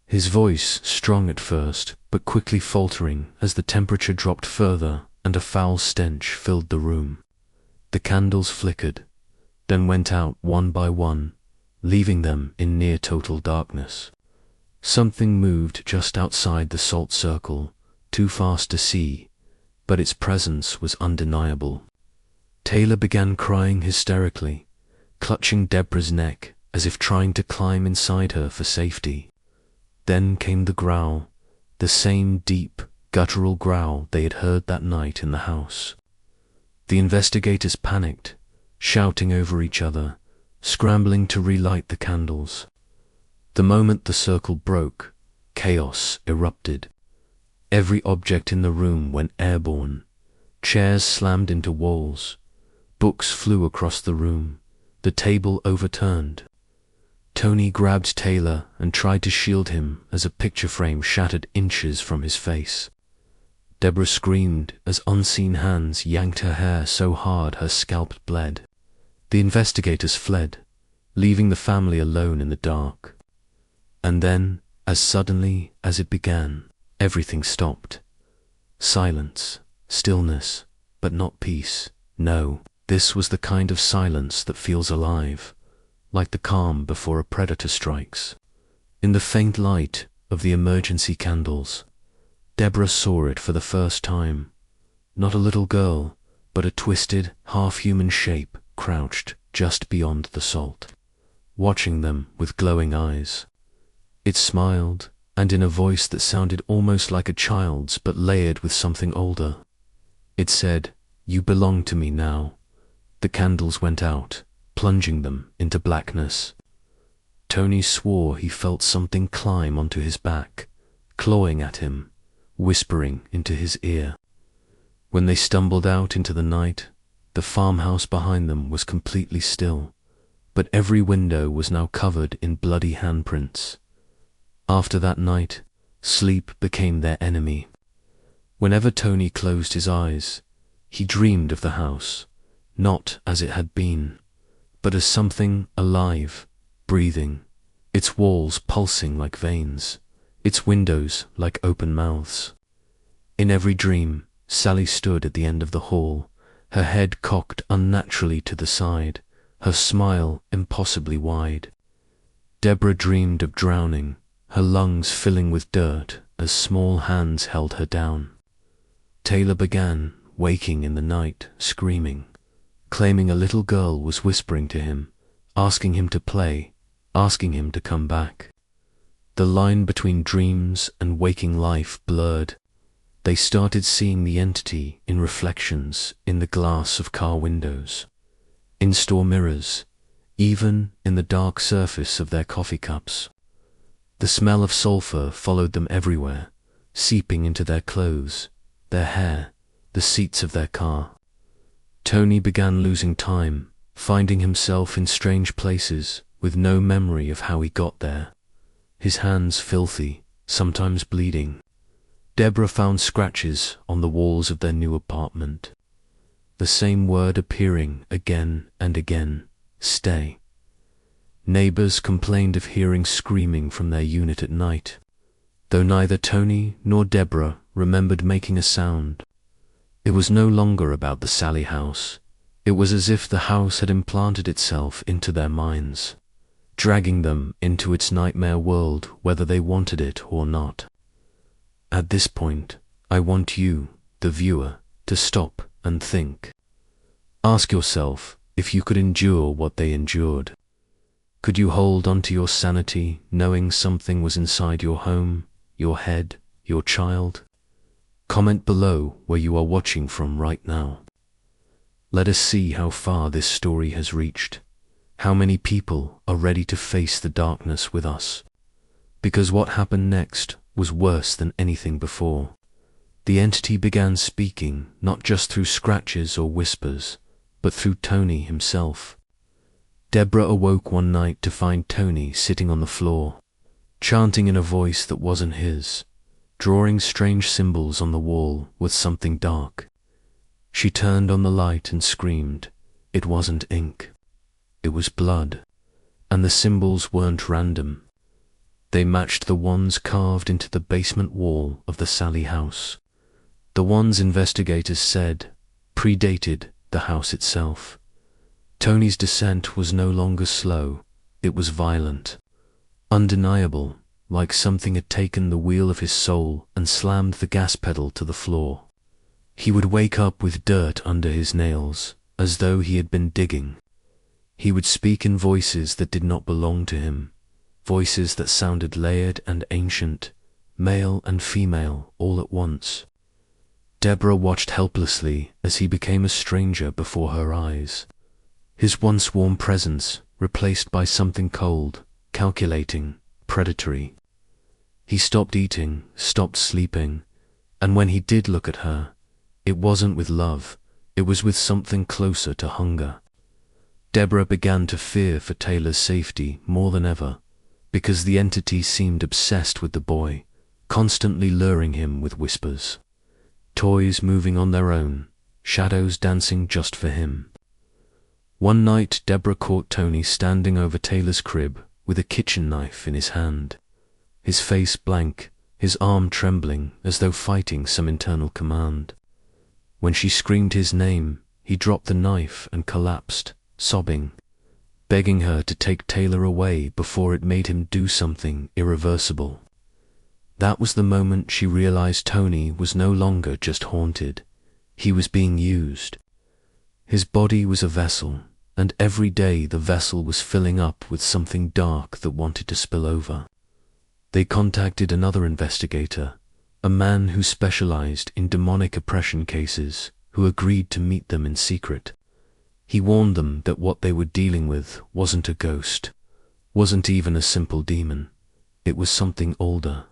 His voice strong at first, but quickly faltering as the temperature dropped further and a foul stench filled the room. The candles flickered, then went out one by one, leaving them in near total darkness. Something moved just outside the salt circle, too fast to see, but its presence was undeniable. Taylor began crying hysterically, clutching Deborah's neck as if trying to climb inside her for safety. Then came the growl, the same deep, guttural growl they had heard that night in the house. The investigators panicked, shouting over each other, scrambling to relight the candles. The moment the circle broke, chaos erupted. Every object in the room went airborne. Chairs slammed into walls. Books flew across the room. The table overturned. Tony grabbed Taylor and tried to shield him as a picture frame shattered inches from his face. Deborah screamed as unseen hands yanked her hair so hard her scalp bled. The investigators fled, leaving the family alone in the dark. And then, as suddenly as it began, everything stopped. Silence, stillness, but not peace. No, this was the kind of silence that feels alive, like the calm before a predator strikes. In the faint light of the emergency candles, Deborah saw it for the first time. Not a little girl, but a twisted, half-human shape crouched just beyond the salt, watching them with glowing eyes. It smiled, and in a voice that sounded almost like a child's but layered with something older. It said, "You belong to me now." The candles went out, plunging them into blackness. Tony swore he felt something climb onto his back, clawing at him, whispering into his ear. When they stumbled out into the night, the farmhouse behind them was completely still, but every window was now covered in bloody handprints. After that night, sleep became their enemy. Whenever Tony closed his eyes, he dreamed of the house, not as it had been, but as something alive, breathing, its walls pulsing like veins, its windows like open mouths. In every dream, Sallie stood at the end of the hall, her head cocked unnaturally to the side, her smile impossibly wide. Deborah dreamed of drowning, her lungs filling with dirt as small hands held her down. Taylor began waking in the night, screaming, claiming a little girl was whispering to him, asking him to play, asking him to come back. The line between dreams and waking life blurred. They started seeing the entity in reflections in the glass of car windows, in store mirrors, even in the dark surface of their coffee cups. The smell of sulfur followed them everywhere, seeping into their clothes, their hair, the seats of their car. Tony began losing time, finding himself in strange places with no memory of how he got there. His hands filthy, sometimes bleeding. Deborah found scratches on the walls of their new apartment. The same word appearing again and again, stay. Neighbors complained of hearing screaming from their unit at night, though neither Tony nor Deborah remembered making a sound. It was no longer about the Sallie House. It was as if the house had implanted itself into their minds, dragging them into its nightmare world whether they wanted it or not. At this point, I want you, the viewer, to stop and think. Ask yourself if you could endure what they endured. Could you hold onto your sanity knowing something was inside your home, your head, your child? Comment below where you are watching from right now. Let us see how far this story has reached. How many people are ready to face the darkness with us? Because what happened next was worse than anything before. The entity began speaking not just through scratches or whispers, but through Tony himself. Deborah awoke one night to find Tony sitting on the floor, chanting in a voice that wasn't his, drawing strange symbols on the wall with something dark. She turned on the light and screamed. It wasn't ink. It was blood, and the symbols weren't random. They matched the ones carved into the basement wall of the Sallie house. The ones investigators said predated the house itself. Tony's descent was no longer slow, it was violent, undeniable, like something had taken the wheel of his soul and slammed the gas pedal to the floor. He would wake up with dirt under his nails, as though he had been digging. He would speak in voices that did not belong to him, voices that sounded layered and ancient, male and female all at once. Deborah watched helplessly as he became a stranger before her eyes. His once warm presence replaced by something cold, calculating, predatory. He stopped eating, stopped sleeping, and when he did look at her, it wasn't with love, it was with something closer to hunger. Deborah began to fear for Taylor's safety more than ever, because the entity seemed obsessed with the boy, constantly luring him with whispers. Toys moving on their own, shadows dancing just for him. One night Deborah caught Tony standing over Taylor's crib with a kitchen knife in his hand, his face blank, his arm trembling as though fighting some internal command. When she screamed his name, he dropped the knife and collapsed, sobbing, begging her to take Taylor away before it made him do something irreversible. That was the moment she realized Tony was no longer just haunted, he was being used. His body was a vessel, and every day the vessel was filling up with something dark that wanted to spill over. They contacted another investigator, a man who specialized in demonic oppression cases, who agreed to meet them in secret. He warned them that what they were dealing with wasn't a ghost, wasn't even a simple demon. It was something older,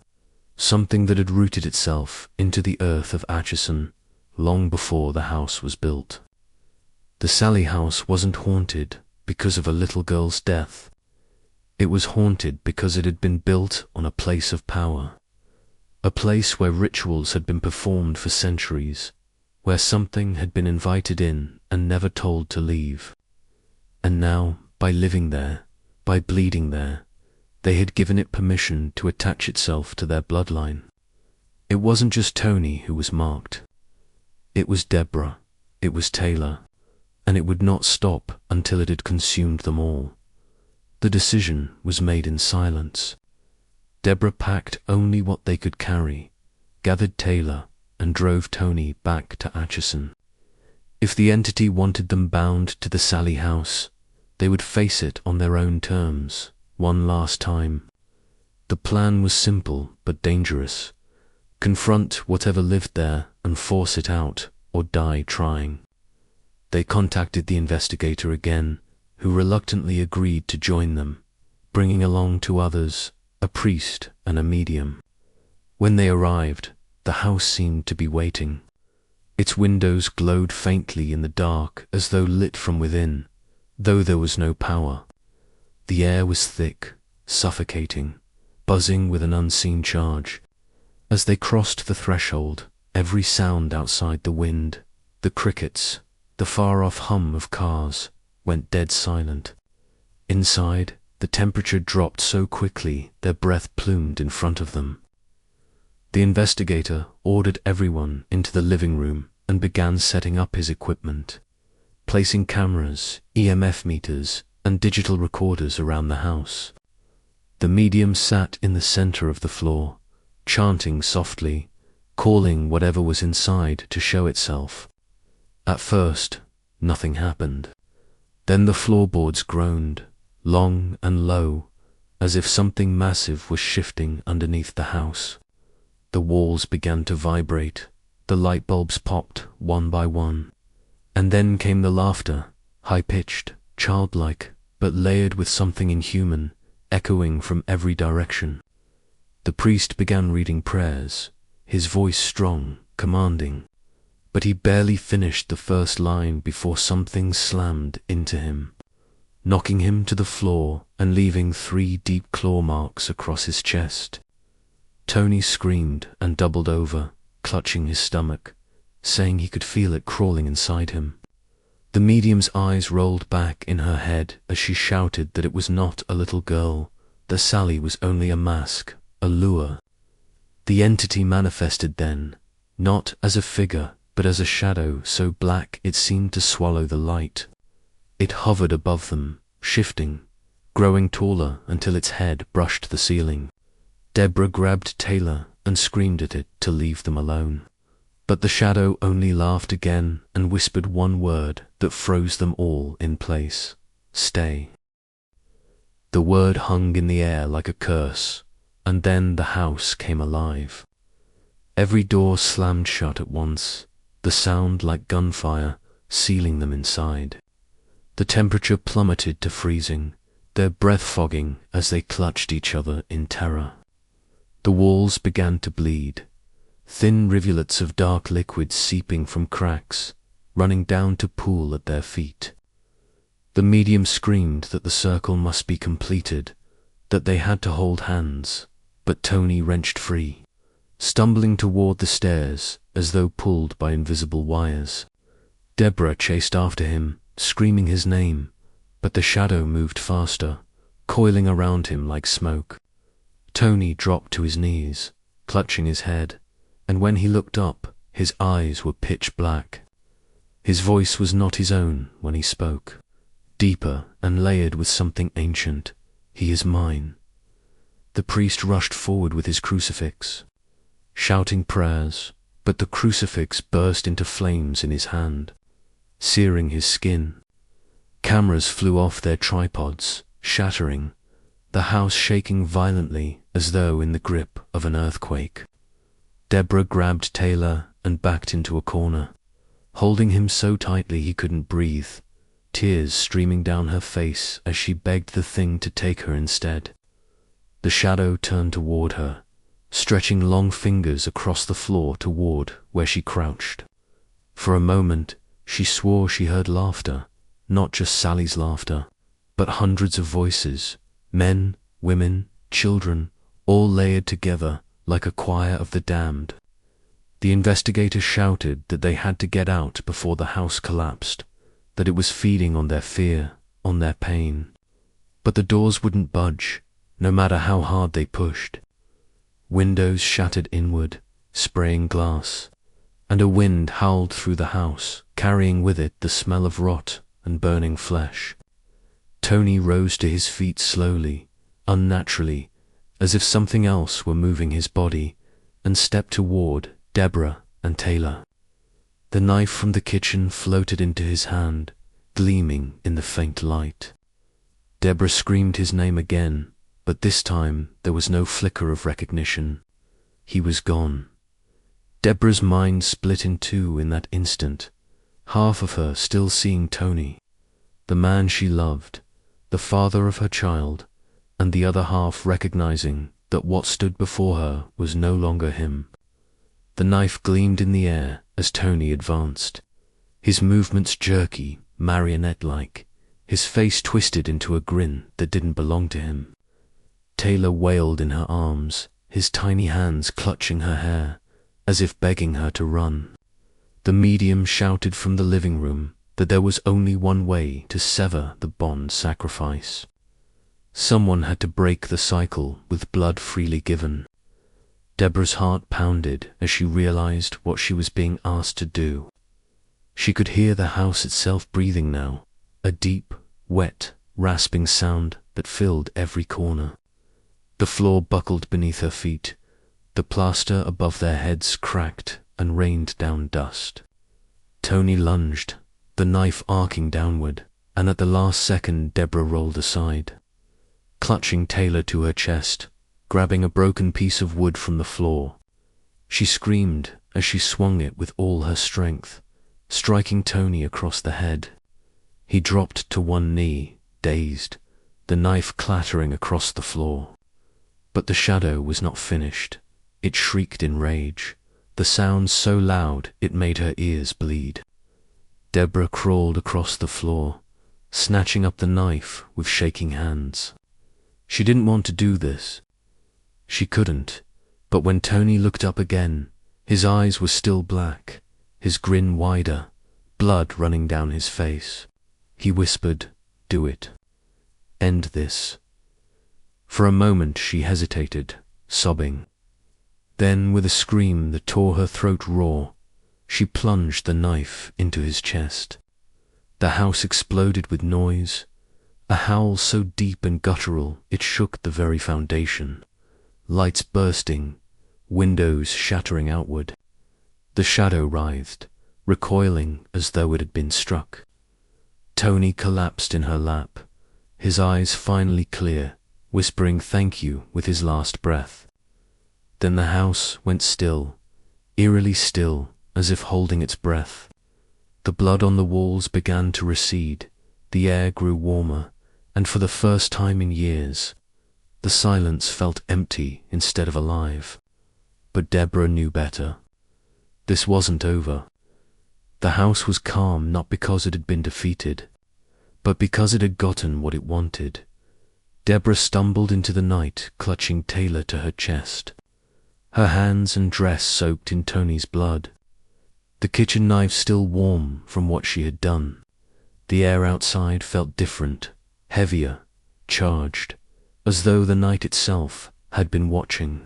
something that had rooted itself into the earth of Atchison long before the house was built. The Sallie house wasn't haunted because of a little girl's death. It was haunted because it had been built on a place of power, a place where rituals had been performed for centuries, where something had been invited in and never told to leave. And now, by living there, by bleeding there, they had given it permission to attach itself to their bloodline. It wasn't just Tony who was marked. It was Deborah, it was Taylor, and it would not stop until it had consumed them all. The decision was made in silence. Deborah packed only what they could carry, gathered Taylor, and drove Tony back to Atchison. If the entity wanted them bound to the Sallie house, they would face it on their own terms, one last time. The plan was simple but dangerous. Confront whatever lived there and force it out, or die trying. They contacted the investigator again, who reluctantly agreed to join them, bringing along two others, a priest and a medium. When they arrived, the house seemed to be waiting. Its windows glowed faintly in the dark as though lit from within, though there was no power. The air was thick, suffocating, buzzing with an unseen charge. As they crossed the threshold, every sound outside the wind, the crickets, the far-off hum of cars, went dead silent. Inside, the temperature dropped so quickly their breath plumed in front of them. The investigator ordered everyone into the living room and began setting up his equipment, placing cameras, EMF meters, and digital recorders around the house. The medium sat in the center of the floor, chanting softly, calling whatever was inside to show itself. At first, nothing happened. Then the floorboards groaned, long and low, as if something massive was shifting underneath the house. The walls began to vibrate, the light bulbs popped one by one. And then came the laughter, high-pitched, childlike, but layered with something inhuman, echoing from every direction. The priest began reading prayers, his voice strong, commanding, but he barely finished the first line before something slammed into him, knocking him to the floor and leaving 3 deep claw marks across his chest. Tony screamed and doubled over, clutching his stomach, saying he could feel it crawling inside him. The medium's eyes rolled back in her head as she shouted that it was not a little girl, that Sallie was only a mask, a lure. The entity manifested then, not as a figure, but as a shadow so black it seemed to swallow the light. It hovered above them, shifting, growing taller until its head brushed the ceiling. Deborah grabbed Taylor and screamed at it to leave them alone. But the shadow only laughed again and whispered one word that froze them all in place: stay. The word hung in the air like a curse, and then the house came alive. Every door slammed shut at once, the sound like gunfire, sealing them inside. The temperature plummeted to freezing, their breath fogging as they clutched each other in terror. The walls began to bleed, thin rivulets of dark liquid seeping from cracks, running down to pool at their feet. The medium screamed that the circle must be completed, that they had to hold hands, but Tony wrenched free, stumbling toward the stairs as though pulled by invisible wires. Deborah chased after him, screaming his name, but the shadow moved faster, coiling around him like smoke. Tony dropped to his knees, clutching his head, and when he looked up, his eyes were pitch black. His voice was not his own when he spoke, deeper and layered with something ancient. He is mine. The priest rushed forward with his crucifix, shouting prayers, but the crucifix burst into flames in his hand, searing his skin. Cameras flew off their tripods, shattering, the house shaking violently as though in the grip of an earthquake. Deborah grabbed Taylor and backed into a corner, holding him so tightly he couldn't breathe, tears streaming down her face as she begged the thing to take her instead. The shadow turned toward her, stretching long fingers across the floor toward where she crouched. For a moment, she swore she heard laughter, not just Sallie's laughter, but hundreds of voices, men, women, children, all layered together like a choir of the damned. The investigator shouted that they had to get out before the house collapsed, that it was feeding on their fear, on their pain. But the doors wouldn't budge, no matter how hard they pushed. Windows shattered inward, spraying glass, and a wind howled through the house, carrying with it the smell of rot and burning flesh. Tony rose to his feet slowly, unnaturally, as if something else were moving his body, and stepped toward Deborah and Taylor. The knife from the kitchen floated into his hand, gleaming in the faint light. Deborah screamed his name again, but this time there was no flicker of recognition. He was gone. Deborah's mind split in two in that instant, half of her still seeing Tony, the man she loved, the father of her child, and the other half recognizing that what stood before her was no longer him. The knife gleamed in the air as Tony advanced, his movements jerky, marionette-like, his face twisted into a grin that didn't belong to him. Taylor wailed in her arms, his tiny hands clutching her hair, as if begging her to run. The medium shouted from the living room that there was only one way to sever the bond sacrifice. Someone had to break the cycle with blood freely given. Deborah's heart pounded as she realized what she was being asked to do. She could hear the house itself breathing now, a deep, wet, rasping sound that filled every corner. The floor buckled beneath her feet, the plaster above their heads cracked and rained down dust. Tony lunged, the knife arcing downward, and at the last second Deborah rolled aside, clutching Taylor to her chest, grabbing a broken piece of wood from the floor. She screamed as she swung it with all her strength, striking Tony across the head. He dropped to one knee, dazed, the knife clattering across the floor. But the shadow was not finished. It shrieked in rage, the sound so loud it made her ears bleed. Deborah crawled across the floor, snatching up the knife with shaking hands. She didn't want to do this. She couldn't, but when Tony looked up again, his eyes were still black, his grin wider, blood running down his face. He whispered, "Do it. End this." For a moment she hesitated, sobbing. Then, with a scream that tore her throat raw, she plunged the knife into his chest. The house exploded with noise, a howl so deep and guttural it shook the very foundation. Lights bursting, windows shattering outward. The shadow writhed, recoiling as though it had been struck. Tony collapsed in her lap, his eyes finally clear, whispering thank you with his last breath. Then the house went still, eerily still, as if holding its breath. The blood on the walls began to recede, the air grew warmer, and for the first time in years, the silence felt empty instead of alive. But Deborah knew better. This wasn't over. The house was calm not because it had been defeated, but because it had gotten what it wanted. Deborah stumbled into the night, clutching Taylor to her chest, her hands and dress soaked in Tony's blood, the kitchen knife still warm from what she had done. The air outside felt different, heavier, charged, as though the night itself had been watching.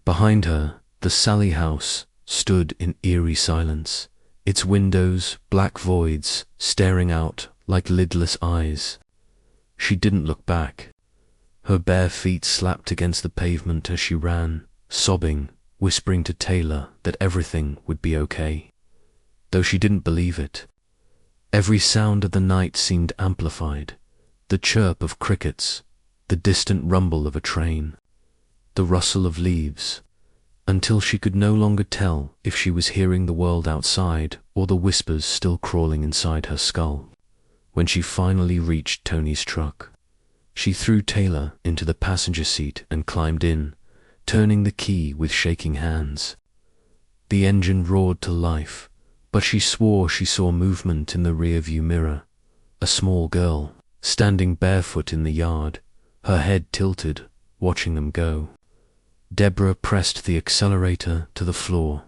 Behind her, the Sallie House stood in eerie silence, its windows black voids staring out like lidless eyes. She didn't look back. Her bare feet slapped against the pavement as she ran, sobbing, whispering to Taylor that everything would be okay, though she didn't believe it. Every sound of the night seemed amplified, the chirp of crickets, the distant rumble of a train, the rustle of leaves, until she could no longer tell if she was hearing the world outside or the whispers still crawling inside her skull. When she finally reached Tony's truck, she threw Taylor into the passenger seat and climbed in, turning the key with shaking hands. The engine roared to life, but she swore she saw movement in the rear-view mirror. A small girl, standing barefoot in the yard, her head tilted, watching them go. Deborah pressed the accelerator to the floor.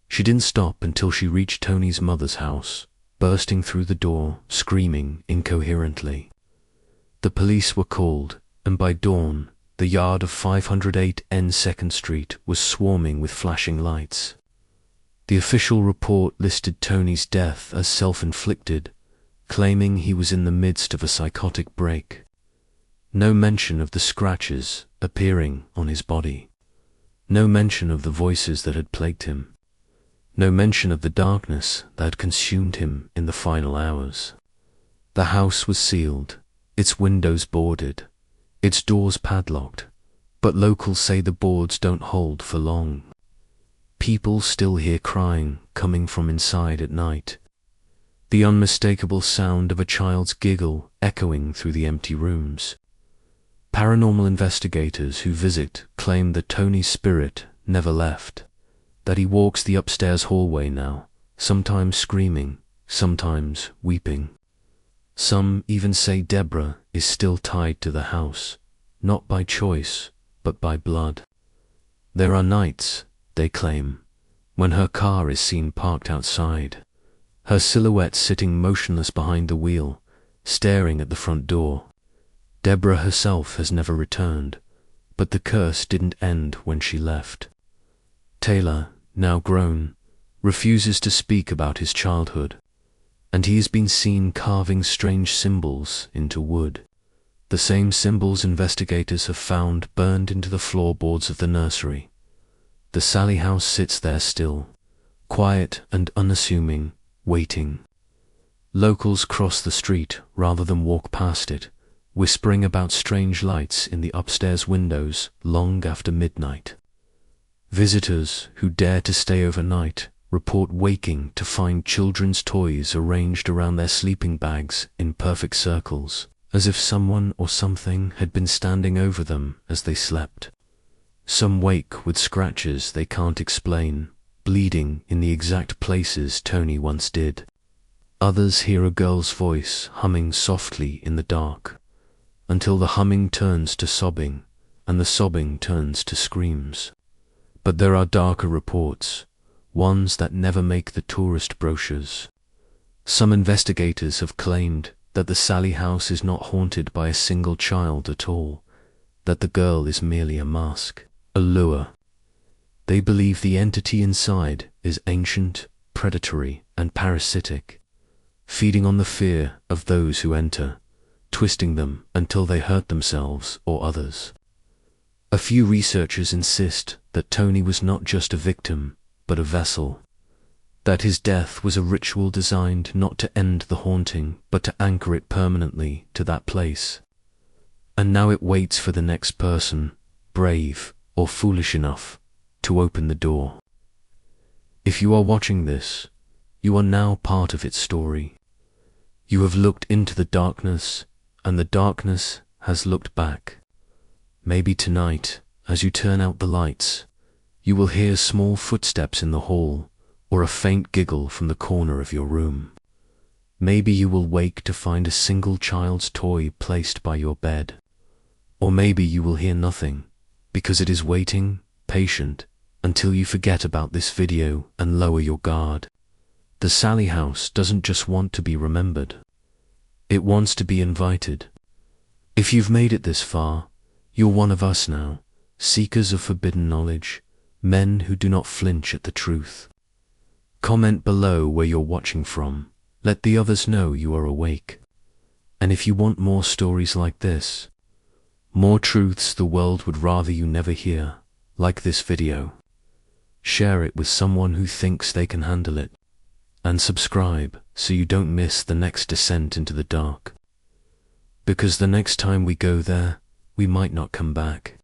She didn't stop until she reached Tony's mother's house, bursting through the door, screaming incoherently. The police were called, and by dawn, the yard of 508 N 2nd Street was swarming with flashing lights. The official report listed Tony's death as self-inflicted, claiming he was in the midst of a psychotic break. No mention of the scratches appearing on his body. No mention of the voices that had plagued him. No mention of the darkness that had consumed him in the final hours. The house was sealed, its windows boarded, its doors padlocked, but locals say the boards don't hold for long. People still hear crying coming from inside at night, the unmistakable sound of a child's giggle echoing through the empty rooms. Paranormal investigators who visit claim that Tony's spirit never left, that he walks the upstairs hallway now, sometimes screaming, sometimes weeping. Some even say Deborah is still tied to the house, not by choice, but by blood. There are nights, they claim, when her car is seen parked outside, her silhouette sitting motionless behind the wheel, staring at the front door. Deborah herself has never returned, but the curse didn't end when she left. Taylor, now grown, refuses to speak about his childhood, and he has been seen carving strange symbols into wood, the same symbols investigators have found burned into the floorboards of the nursery. The Sallie House sits there still, quiet and unassuming, waiting. Locals cross the street rather than walk past it, whispering about strange lights in the upstairs windows long after midnight. Visitors who dare to stay overnight report waking to find children's toys arranged around their sleeping bags in perfect circles, as if someone or something had been standing over them as they slept. Some wake with scratches they can't explain, bleeding in the exact places Tony once did. Others hear a girl's voice humming softly in the dark, until the humming turns to sobbing, and the sobbing turns to screams. But there are darker reports, ones that never make the tourist brochures. Some investigators have claimed that the Sallie House is not haunted by a single child at all. that the girl is merely a mask, a lure. They believe the entity inside is ancient, predatory, and parasitic, feeding on the fear of those who enter, twisting them until they hurt themselves or others. A few researchers insist that Tony was not just a victim, but a vessel, that his death was a ritual designed not to end the haunting, but to anchor it permanently to that place. And now it waits for the next person, brave or foolish enough, to open the door. If you are watching this, you are now part of its story. You have looked into the darkness, and the darkness has looked back. Maybe tonight, as you turn out the lights, you will hear small footsteps in the hall, or a faint giggle from the corner of your room. Maybe you will wake to find a single child's toy placed by your bed. Or maybe you will hear nothing, because it is waiting, patient, until you forget about this video and lower your guard. The Sallie House doesn't just want to be remembered. It wants to be invited. If you've made it this far, you're one of us now, seekers of forbidden knowledge, men who do not flinch at the truth. Comment below where you're watching from. Let the others know you are awake. And if you want more stories like this, more truths the world would rather you never hear, like this video, share it with someone who thinks they can handle it, and subscribe so you don't miss the next descent into the dark. Because the next time we go there, we might not come back.